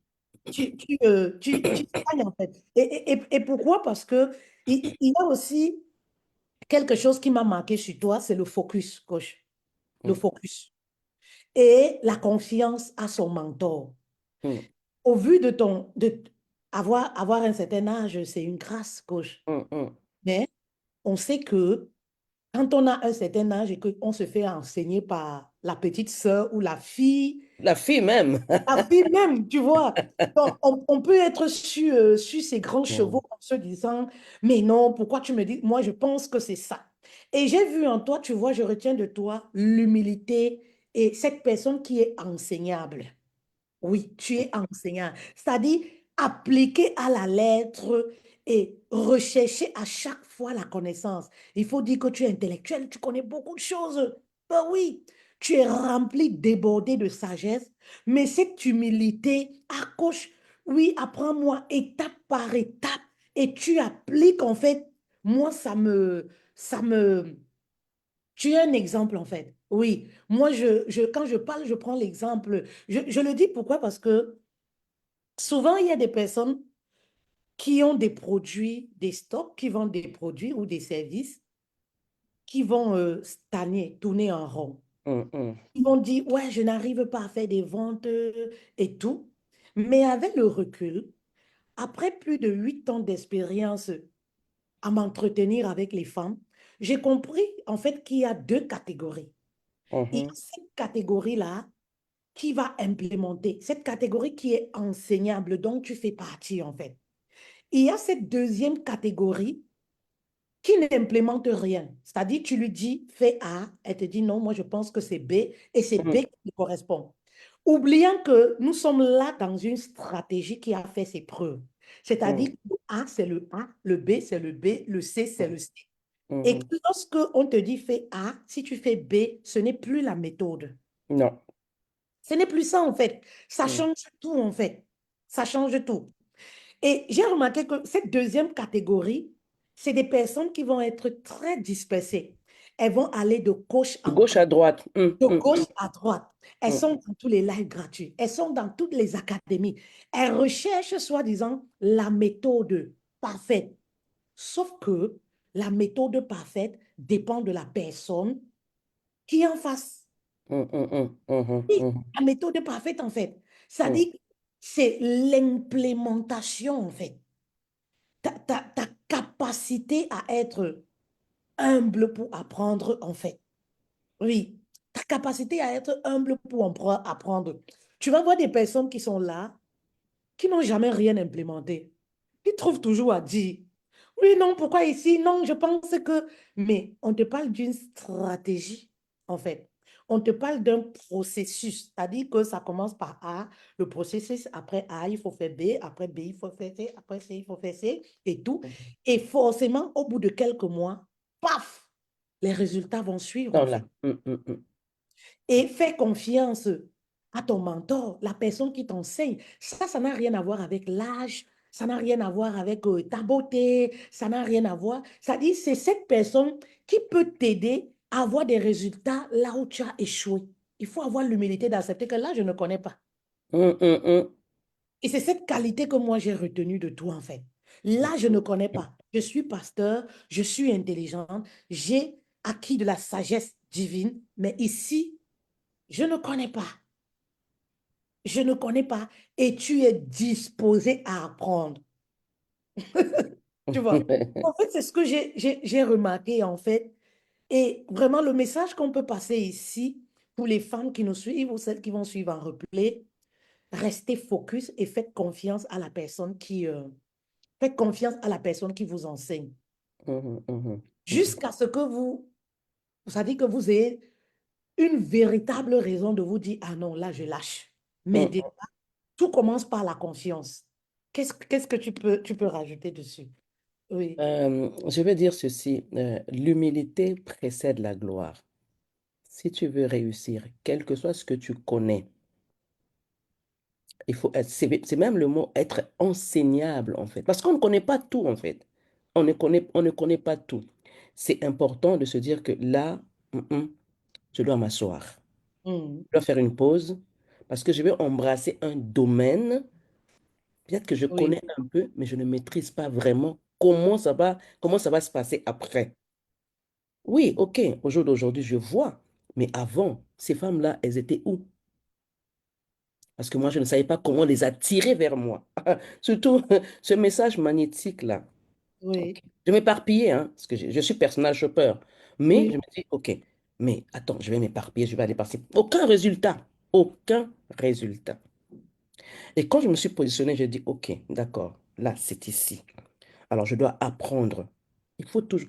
oui, tu stagnes en fait. Et pourquoi? Parce que il y a aussi quelque chose qui m'a marqué sur toi, c'est le focus, coach. Le oui. focus. Et la confiance à son mentor. Mhm. Au vu de avoir un certain âge, c'est une grâce, coach. Mhm. Mhm. Mais on sait que quand on a un certain âge et qu'on se fait enseigner par la petite sœur ou La fille même. la fille même, tu vois. Donc, on peut être sur ces grands chevaux Mhm. en se disant, mais non, pourquoi tu me dis, moi je pense que c'est ça. Et j'ai vu en toi, tu vois, je retiens de toi l'humilité et cette personne qui est enseignable. Oui, tu es enseignant. C'est-à-dire appliquer à la lettre et rechercher à chaque fois la connaissance. Il faut dire que tu es intellectuel, tu connais beaucoup de choses. Ben oui, tu es rempli, débordé de sagesse, mais cette humilité accroche. Oui, apprends-moi étape par étape et tu appliques en fait. Moi, ça me, tu es un exemple, en fait. Oui, moi, quand je parle, je prends l'exemple. Je le dis pourquoi? Parce que souvent, il y a des personnes qui ont des produits, des stocks, qui vendent des produits ou des services qui vont stagner, tourner en rond. Mhm. Ils vont dire, ouais, je n'arrive pas à faire des ventes et tout. Mais avec le recul, après plus de 8 ans d'expérience à m'entretenir avec les femmes, j'ai compris en fait qu'il y a deux catégories. Il y a Mhm. cette catégorie-là qui va implémenter, cette catégorie qui est enseignable, dont tu fais partie en fait. Il y a cette deuxième catégorie qui n'implémente rien. C'est-à-dire, tu lui dis, fais A, elle te dit non, moi je pense que c'est B, et c'est B Mhm. qui lui correspond. Oubliant que nous sommes là dans une stratégie qui a fait ses preuves. C'est-à-dire Mhm. que le A, c'est le A, le B, c'est le B, le C, c'est le C. Et Mhm. que lorsque on te dit fais A, si tu fais B, ce n'est plus la méthode. Non. Ce n'est plus ça, en fait. Ça Mhm. change tout, en fait. Ça change tout. Et j'ai remarqué que cette deuxième catégorie, c'est des personnes qui vont être très dispersées. elles vont aller de gauche De en gauche à droite. de gauche à droite. Elles Hum, sont dans tous les lives gratuits. Elles sont dans toutes les académies. Elles recherchent, soi-disant, la méthode parfaite. Sauf que la méthode parfaite dépend de la personne qui est en face. Oui, hum. la méthode parfaite, en fait. Ça Hum. dit, c'est l'implémentation, en fait. Ta capacité à être humble pour apprendre, en fait. Oui, ta capacité à être humble pour apprendre. Tu vas voir des personnes qui sont là, qui n'ont jamais rien implémenté. Qui trouvent toujours à dire, oui, non, pourquoi ici? Non, je pense que... Mais on te parle d'une stratégie, en fait. On te parle d'un processus. C'est-à-dire que ça commence par A, le processus, après A, il faut faire B, après B, il faut faire C, après C, il faut faire C, et tout. Et forcément, au bout de quelques mois, paf, les résultats vont suivre, Non, en là. fait. Et fais confiance à ton mentor, la personne qui t'enseigne. Ça n'a rien à voir avec l'âge, ça n'a rien à voir avec ta beauté, ça n'a rien à voir. Ça dit, c'est cette personne qui peut t'aider à avoir des résultats là où tu as échoué. Il faut avoir l'humilité d'accepter que là, je ne connais pas. Hum. Et c'est cette qualité que moi j'ai retenue de toi, en fait. Là, je ne connais pas. Je suis pasteur, je suis intelligente, j'ai acquis de la sagesse divine, mais ici, je ne connais pas. Je ne connais pas et tu es disposé à apprendre. Tu vois? En fait, c'est ce que j'ai remarqué, en fait. Et vraiment, le message qu'on peut passer ici pour les femmes qui nous suivent ou celles qui vont suivre en replay, restez focus et faites confiance à la personne qui vous enseigne. Mhm. Jusqu'à ce que ça dit que vous ayez une véritable raison de vous dire, ah non, là, je lâche. Mais Mhm. tout commence par la confiance. Qu'est-ce que tu peux rajouter dessus? Oui. Je vais dire ceci, l'humilité précède la gloire. Si tu veux réussir, quel que soit ce que tu connais, il faut c'est même le mot être enseignable en fait, parce qu'on ne connaît pas tout en fait. On ne connaît pas tout. C'est important de se dire que là, je dois m'asseoir, Mhm. je dois faire une pause, parce que je vais embrasser un domaine. Peut-être que je Oui, connais un peu, mais je ne maîtrise pas vraiment comment ça va se passer après. Oui, ok, au jour d'aujourd'hui, je vois. Mais avant, ces femmes-là, elles étaient où? Parce que moi, je ne savais pas comment les attirer vers moi. Surtout ce message magnétique-là. oui, Ok. Je m'éparpillais, hein, parce que je suis personnage shopper. Mais je oui, me dis, ok, mais attends, je vais m'éparpiller, je vais aller passer. Aucun résultat. Aucun résultat. Et quand je me suis positionné, j'ai dit, ok, d'accord, là, c'est ici. Alors, je dois apprendre. Il faut toujours,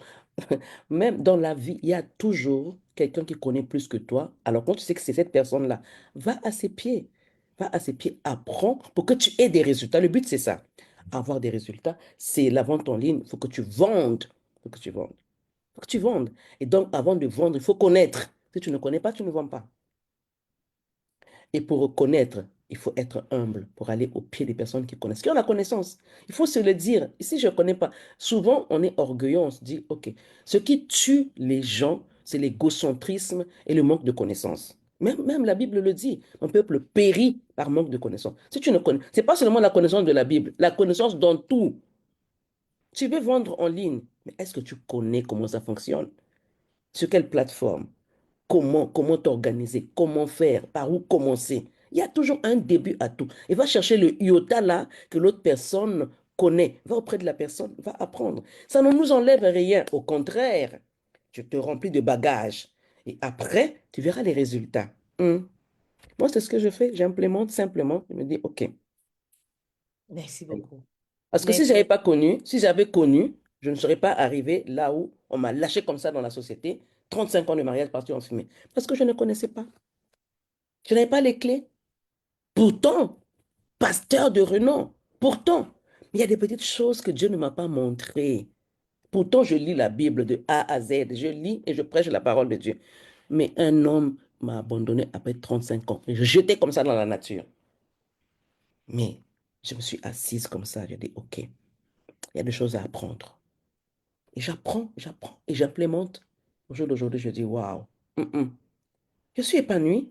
même dans la vie, il y a toujours quelqu'un qui connaît plus que toi. Alors, quand tu sais que c'est cette personne-là, va à ses pieds. Va à ses pieds, apprends pour que tu aies des résultats. Le but, c'est ça. Avoir des résultats, c'est la vente en ligne. Il faut que tu vendes. Il faut que tu vendes. Il faut que tu vendes. Et donc, avant de vendre, il faut connaître. Si tu ne connais pas, tu ne vends pas. Et pour reconnaître, il faut être humble pour aller au pied des personnes qui connaissent, qui ont la connaissance. Il faut se le dire. Ici, je ne connais pas. Souvent, on est orgueilleux, on se dit, OK, ce qui tue les gens, c'est l'égocentrisme et le manque de connaissance. Même la Bible le dit, un peuple périt par manque de connaissance. Si tu ne connais, c'est pas seulement la connaissance de la Bible, la connaissance dans tout. Tu veux vendre en ligne, mais est-ce que tu connais comment ça fonctionne? Sur quelle plateforme? Comment t'organiser, comment faire, par où commencer. Il y a toujours un début à tout. Et va chercher le iota là que l'autre personne connaît. Va auprès de la personne, va apprendre. Ça ne nous enlève rien. Au contraire, tu te remplis de bagages. Et après, tu verras les résultats. Moi, c'est ce que je fais. J'implémente simplement. Je me dis, OK. merci beaucoup. Parce que Merci. si j'avais connu, je ne serais pas arrivé là où on m'a lâché comme ça dans la société. 35 ans de mariage parti en fumée. Parce que je ne connaissais pas. Je n'avais pas les clés. Pourtant, pasteur de renom. Pourtant, il y a des petites choses que Dieu ne m'a pas montrées. Pourtant, je lis la Bible de A à Z. Je lis et je prêche la parole de Dieu. Mais un homme m'a abandonné après 35 ans. Jeté comme ça dans la nature. Mais je me suis assise comme ça. J'ai dit, OK, il y a des choses à apprendre. Et j'apprends et j'implémente. Au jour d'aujourd'hui, je dis, waouh, je suis épanouie.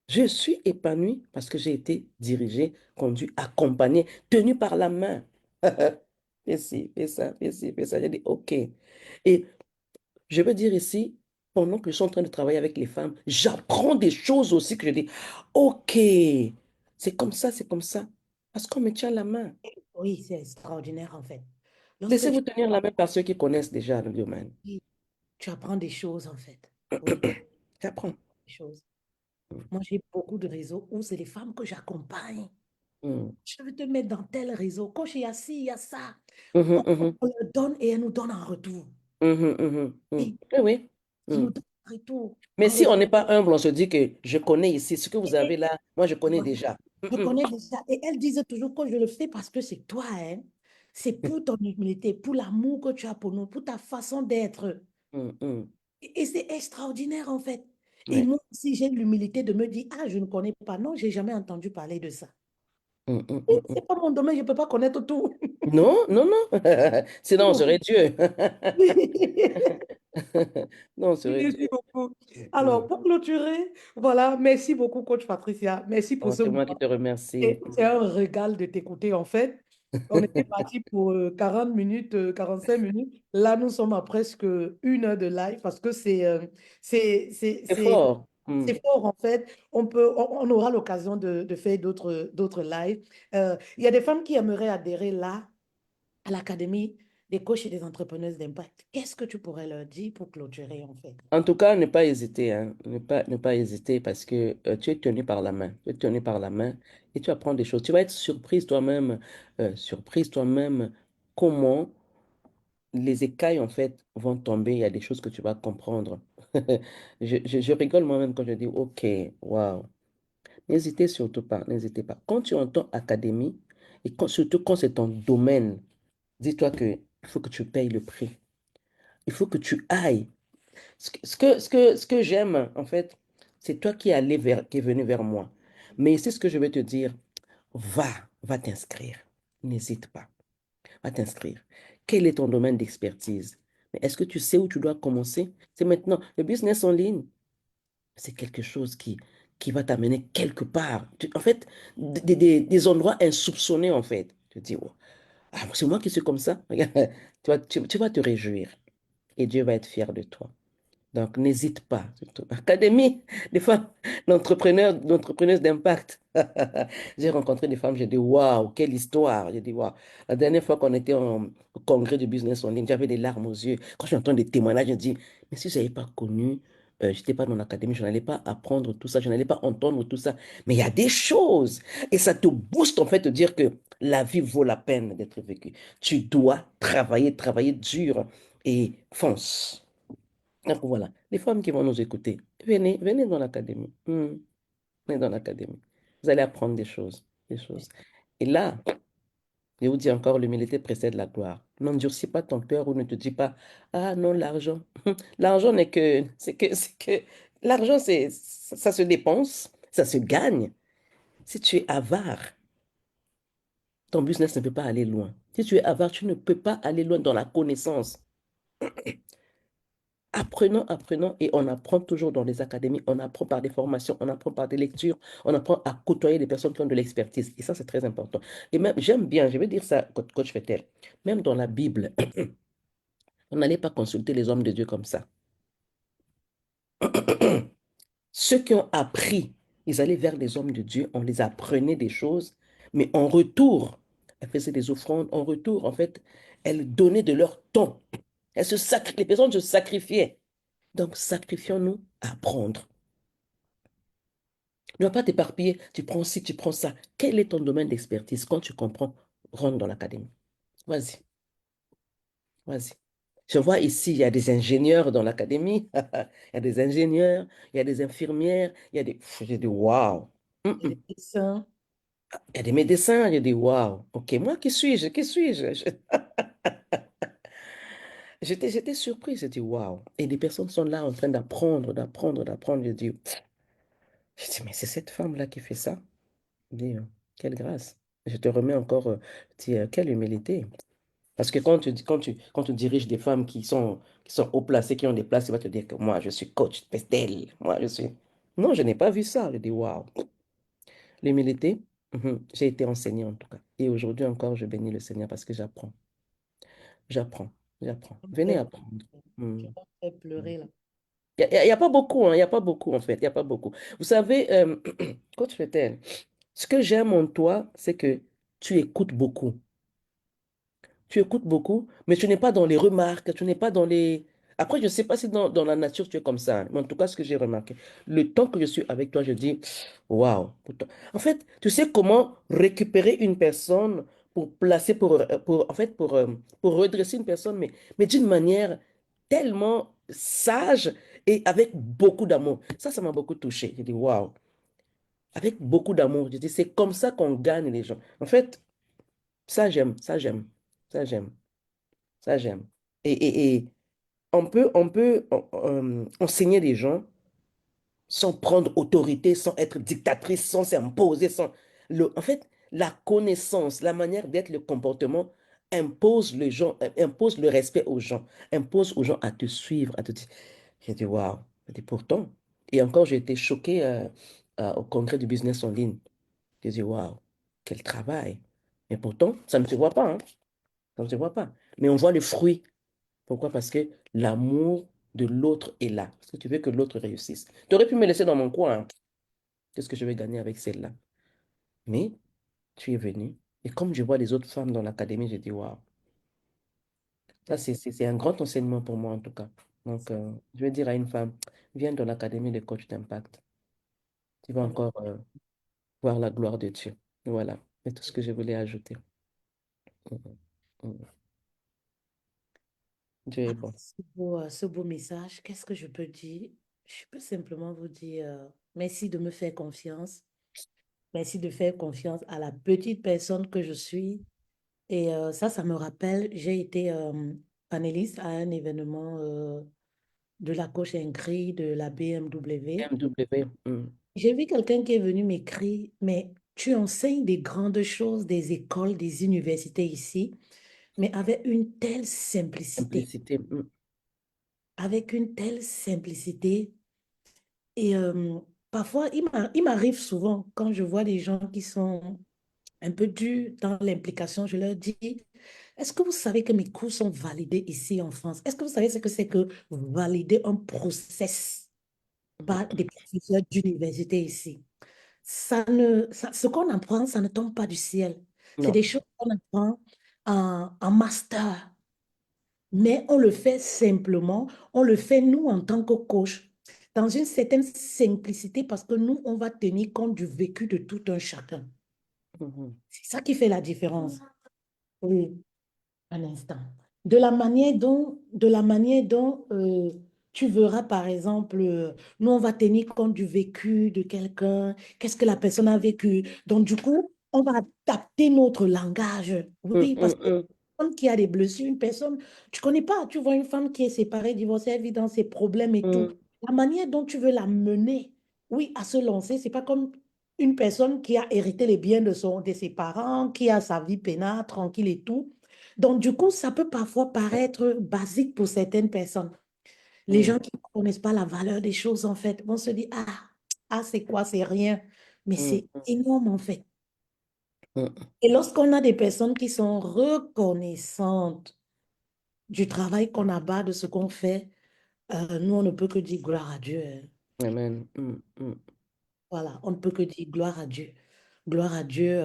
Je suis épanouie parce que j'ai été dirigée, conduite, accompagnée, tenue par la main. Fais ci, fais ça, fais ci, fais ça. J'ai dit, OK. Et je veux dire ici, pendant que je suis en train de travailler avec les femmes, j'apprends des choses aussi que je dis, OK, c'est comme ça. Parce qu'on me tient la main. Oui, c'est extraordinaire en fait. Lorsque Laissez-vous tu tenir la main par ceux qui connaissent déjà le domaine. apprends, tu apprends des choses en fait. Oui, tu J'apprends. apprends des choses. Moi, j'ai beaucoup de réseaux où c'est les femmes que j'accompagne. Mm. Je veux te mettre dans tel réseau. Quand il y a ci, il y a ça. Mhm, On, mhm, on leur donne et elles nous donnent en retour. mhm, mhm, mhm. Et Oui, oui. elles nous Mm. donnent en retour. Mais En si on retour. n'est pas humble, on se dit que je connais ici, ce que vous avez Et là, moi je connais voilà. déjà. Je Mm, connais déjà. Et elles disent toujours que je le fais parce que c'est toi, hein. C'est mm, pour ton humilité, pour l'amour que tu as pour nous, pour ta façon d'être. mm, mm. Et c'est extraordinaire, en fait. Et Ouais. moi aussi, j'ai l'humilité de me dire, ah, je ne connais pas. Non, j'ai jamais entendu parler de ça. Mm, mm, Oui, mm, mm. c'est pas mon domaine, je ne peux pas connaître tout. Non, non, non. Sinon, on serait Dieu. Non, on serait Merci Dieu. beaucoup. Mm. Alors, pour clôturer, voilà, merci beaucoup, coach Patricia. Merci pour Oh, ce c'est moment. moi qui te remercie. C'est un régal de t'écouter, en fait. On était parti pour 40 minutes, 45 minutes. Là, nous sommes à presque 1 heure de live parce que c'est, c'est, C'est c'est, fort. Mm. c'est fort, en fait. On aura l'occasion de faire d'autres lives. Il y a des femmes qui aimeraient adhérer là à l'Académie des coachs et des entrepreneuses d'impact. Qu'est-ce que tu pourrais leur dire pour clôturer, en fait? En tout cas, ne pas hésiter, hein. Ne pas hésiter parce que tu es tenu par la main. Tu es tenu par la main et tu apprends des choses. Tu vas être surprise toi-même comment les écailles, en fait, vont tomber. Il y a des choses que tu vas comprendre. Je rigole moi-même quand je dis, OK, waouh. N'hésitez surtout pas, n'hésitez pas. Quand tu entends académie, et surtout quand c'est ton domaine, dis-toi que il faut que tu payes le prix. Il faut que tu ailles. Ce que j'aime, en fait, c'est toi qui est venu vers moi. Mais c'est ce que je vais te dire. Va, va t'inscrire. N'hésite pas. Va t'inscrire. Quel est ton domaine d'expertise? Mais est-ce que tu sais où tu dois commencer? C'est maintenant. Le business en ligne, c'est quelque chose qui va t'amener quelque part. En fait, des endroits insoupçonnés, en fait. Tu te dis, oh, ah, c'est moi qui suis comme ça. Regarde, tu vas te réjouir et Dieu va être fier de toi. Donc, n'hésite pas. Surtout. Académie des femmes d'entrepreneuses d'impact. J'ai rencontré des femmes, j'ai dit, waouh, quelle histoire. J'ai dit, waouh. La dernière fois qu'on était au congrès du business en ligne, j'avais des larmes aux yeux. Quand j'entends des témoignages, je dis, mais si je n'avais pas connu, je n'étais pas dans l'académie, je n'allais pas apprendre tout ça, je n'allais pas entendre tout ça. Mais il y a des choses. Et ça te booste, en fait, de dire que la vie vaut la peine d'être vécue. Tu dois travailler, travailler dur et fonce. Donc voilà, les femmes qui vont nous écouter, venez, venez dans l'académie. Venez dans l'académie. Vous allez apprendre des choses, des choses. Et là, je vous dis encore, l'humilité précède la gloire. N'endurcis pas ton cœur ou ne te dis pas, ah non, l'argent. L'argent n'est que, c'est que, l'argent, ça se dépense, ça se gagne. Si tu es avare, ton business ne peut pas aller loin. Si tu es avare, tu ne peux pas aller loin dans la connaissance. Apprenons, apprenons, et on apprend toujours dans les académies, on apprend par des formations, on apprend par des lectures, on apprend à côtoyer des personnes qui ont de l'expertise. Et ça, c'est très important. Et même, j'aime bien, je vais dire ça, coach Fetel, même dans la Bible, on n'allait pas consulter les hommes de Dieu comme ça. Ceux qui ont appris, ils allaient vers les hommes de Dieu, on les apprenait des choses, mais en retour, elles faisaient des offrandes, en retour, en fait, elles donnaient de leur temps. Les personnes se sacrifiaient. Donc, sacrifions-nous à apprendre. Ne vas pas t'éparpiller. Tu prends ci, tu prends ça. Quel est ton domaine d'expertise? Quand tu comprends, rentre dans l'académie. Vas-y, vas-y. Je vois ici, il y a des ingénieurs dans l'académie. Il y a des ingénieurs, il y a des infirmières, il y a des... Pff, j'ai dit, waouh. Il y a Mm. des dessins. Il y a des médecins, j'ai dit, waouh. Ok, moi, qui suis-je? Qui suis-je? J'étais surpris, j'ai dit, waouh. Et des personnes sont là en train d'apprendre, d'apprendre, d'apprendre. J'ai dit, mais c'est cette femme-là qui fait ça? Je dis, quelle grâce. Je te remets encore, je dis, quelle humilité. Parce que quand tu diriges des femmes qui sont haut placées, qui ont des places, tu vas te dire que moi, je suis coach Pestel. Moi, je suis... Non, je n'ai pas vu ça. Je dis, waouh. L'humilité, j'ai été enseigné en tout cas. Et aujourd'hui encore, je bénis le Seigneur parce que j'apprends. J'apprends. J'apprends. Ça me Venez fait apprendre. je Hmm. me fais pleurer là. Il y a pas beaucoup, hein, il n'y a pas beaucoup en fait. Il n'y a pas beaucoup. Vous savez, coach Pestel, ce que j'aime en toi, c'est que tu écoutes beaucoup. Tu écoutes beaucoup, mais tu n'es pas dans les remarques, tu n'es pas dans les... Après, je ne sais pas si dans la nature tu es comme ça, hein, mais en tout cas, ce que j'ai remarqué, le temps que je suis avec toi, je dis, waouh. En fait, tu sais comment récupérer une personne pour placer, en fait, pour redresser une personne, mais d'une manière tellement sage et avec beaucoup d'amour. Ça m'a beaucoup touché. Je dis, waouh. Avec beaucoup d'amour. Je dis, c'est comme ça qu'on gagne les gens. En fait, ça, j'aime, ça, j'aime, ça, j'aime. Ça, j'aime. Et on peut enseigner les gens sans prendre autorité, sans être dictatrice, sans s'imposer, en fait, la connaissance, la manière d'être, le comportement impose les gens, impose le respect aux gens, impose aux gens à te suivre, à te dire. J'ai dit, waouh. J'ai dit, pourtant. Et encore, j'ai été choqué au congrès du business en ligne. J'ai dit, waouh, quel travail. Mais pourtant, ça ne se voit pas, hein. Ça ne se voit pas. Mais on voit le fruit. Pourquoi? Parce que l'amour de l'autre est là. Parce que tu veux que l'autre réussisse. Tu aurais pu me laisser dans mon coin, hein. Qu'est-ce que je vais gagner avec celle-là? Mais tu es venu. Et comme je vois les autres femmes dans l'académie, j'ai dit, waouh, ça, c'est un grand enseignement pour moi, en tout cas. Donc, je vais dire à une femme, viens dans l'académie de coach d'impact. Tu vas encore voir la gloire de Dieu. Voilà. C'est tout ce que je voulais ajouter. Mhm. Mhm. Dieu est Après bon. ce beau message, qu'est-ce que je peux dire? Je peux simplement vous dire merci de me faire confiance. Merci de faire confiance à la petite personne que je suis. Et ça me rappelle, j'ai été panéliste à un événement de la coach Ingrid de la BMW. BMW. Mhm. J'ai vu quelqu'un qui est venu m'écrire, mais tu enseignes des grandes choses, des écoles, des universités ici, mais Simplicité. Mhm. avec une telle simplicité. Et parfois, il m'arrive souvent, quand je vois des gens qui sont un peu durs dans l'implication, je leur dis, est-ce que vous savez que mes cours sont validés ici en France? Est-ce que vous savez ce que c'est que valider un process par des professeurs d'université ici? Ce qu'on apprend, ça ne tombe pas du ciel. C'est Non. des choses qu'on apprend en master, mais on le fait simplement, on le fait nous en tant que coach, dans une certaine simplicité parce que nous, on va tenir compte du vécu de tout un chacun. Mhm. C'est ça qui fait la différence. Oui, un instant. De la manière dont tu verras, par exemple, nous, on va tenir compte du vécu de quelqu'un, qu'est-ce que la personne a vécu. Donc, du coup, on va adapter notre langage. Mhm. Oui, parce que Mhm. personne qui a des blessures, une personne, tu connais pas, tu vois une femme qui est séparée, divorcée, elle vit dans ses problèmes et tout. Mhm. La manière dont tu veux la mener, oui, à se lancer, c'est pas comme une personne qui a hérité les biens de ses parents, qui a sa vie peinard, tranquille et tout. Donc, du coup, ça peut parfois paraître basique pour certaines personnes. Les Mhm. gens qui ne connaissent pas la valeur des choses, en fait, vont se dire, c'est quoi, c'est rien. Mais Mhm. c'est énorme, en fait. Mhm. Et lorsqu'on a des personnes qui sont reconnaissantes du travail qu'on abat, de ce qu'on fait, nous, on ne peut que dire gloire à Dieu, hein. Amen. Mm, mm. Voilà, on ne peut que dire gloire à Dieu. Gloire à Dieu,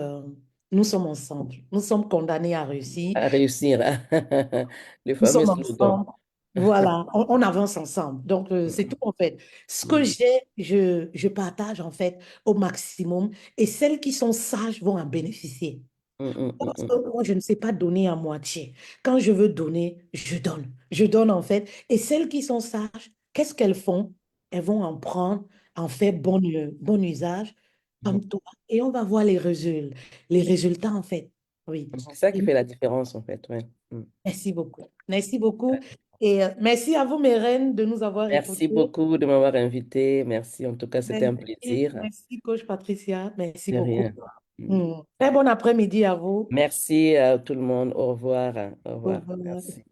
nous sommes ensemble. Nous sommes condamnés à réussir. À réussir. Le Nous fameux sommes slogan. ensemble. Voilà, on avance ensemble. Donc, c'est tout en fait. Ce que Mm, j'ai, je partage en fait au maximum et celles qui sont sages vont en bénéficier. mm, mm, mm, Parce mm, que moi, je ne sais pas donner à moitié. Quand je veux donner, je donne. Je donne en fait. Et celles qui sont sages, qu'est-ce qu'elles font? Elles vont en prendre, en faire bon usage, mm. comme toi. Et on va voir les résultats en fait. Oui. C'est ça qui fait la différence, en fait. Ouais. Mm. Merci beaucoup. Merci beaucoup. Et merci à vous, mes reines, de nous avoir Merci écoutés. beaucoup de m'avoir invité. Merci. En tout cas, c'était un Merci, plaisir. merci, coach Patricia. Merci De beaucoup. rien. Très bon après-midi à vous. Merci à tout le monde. Au revoir. Au Au revoir. revoir. Merci.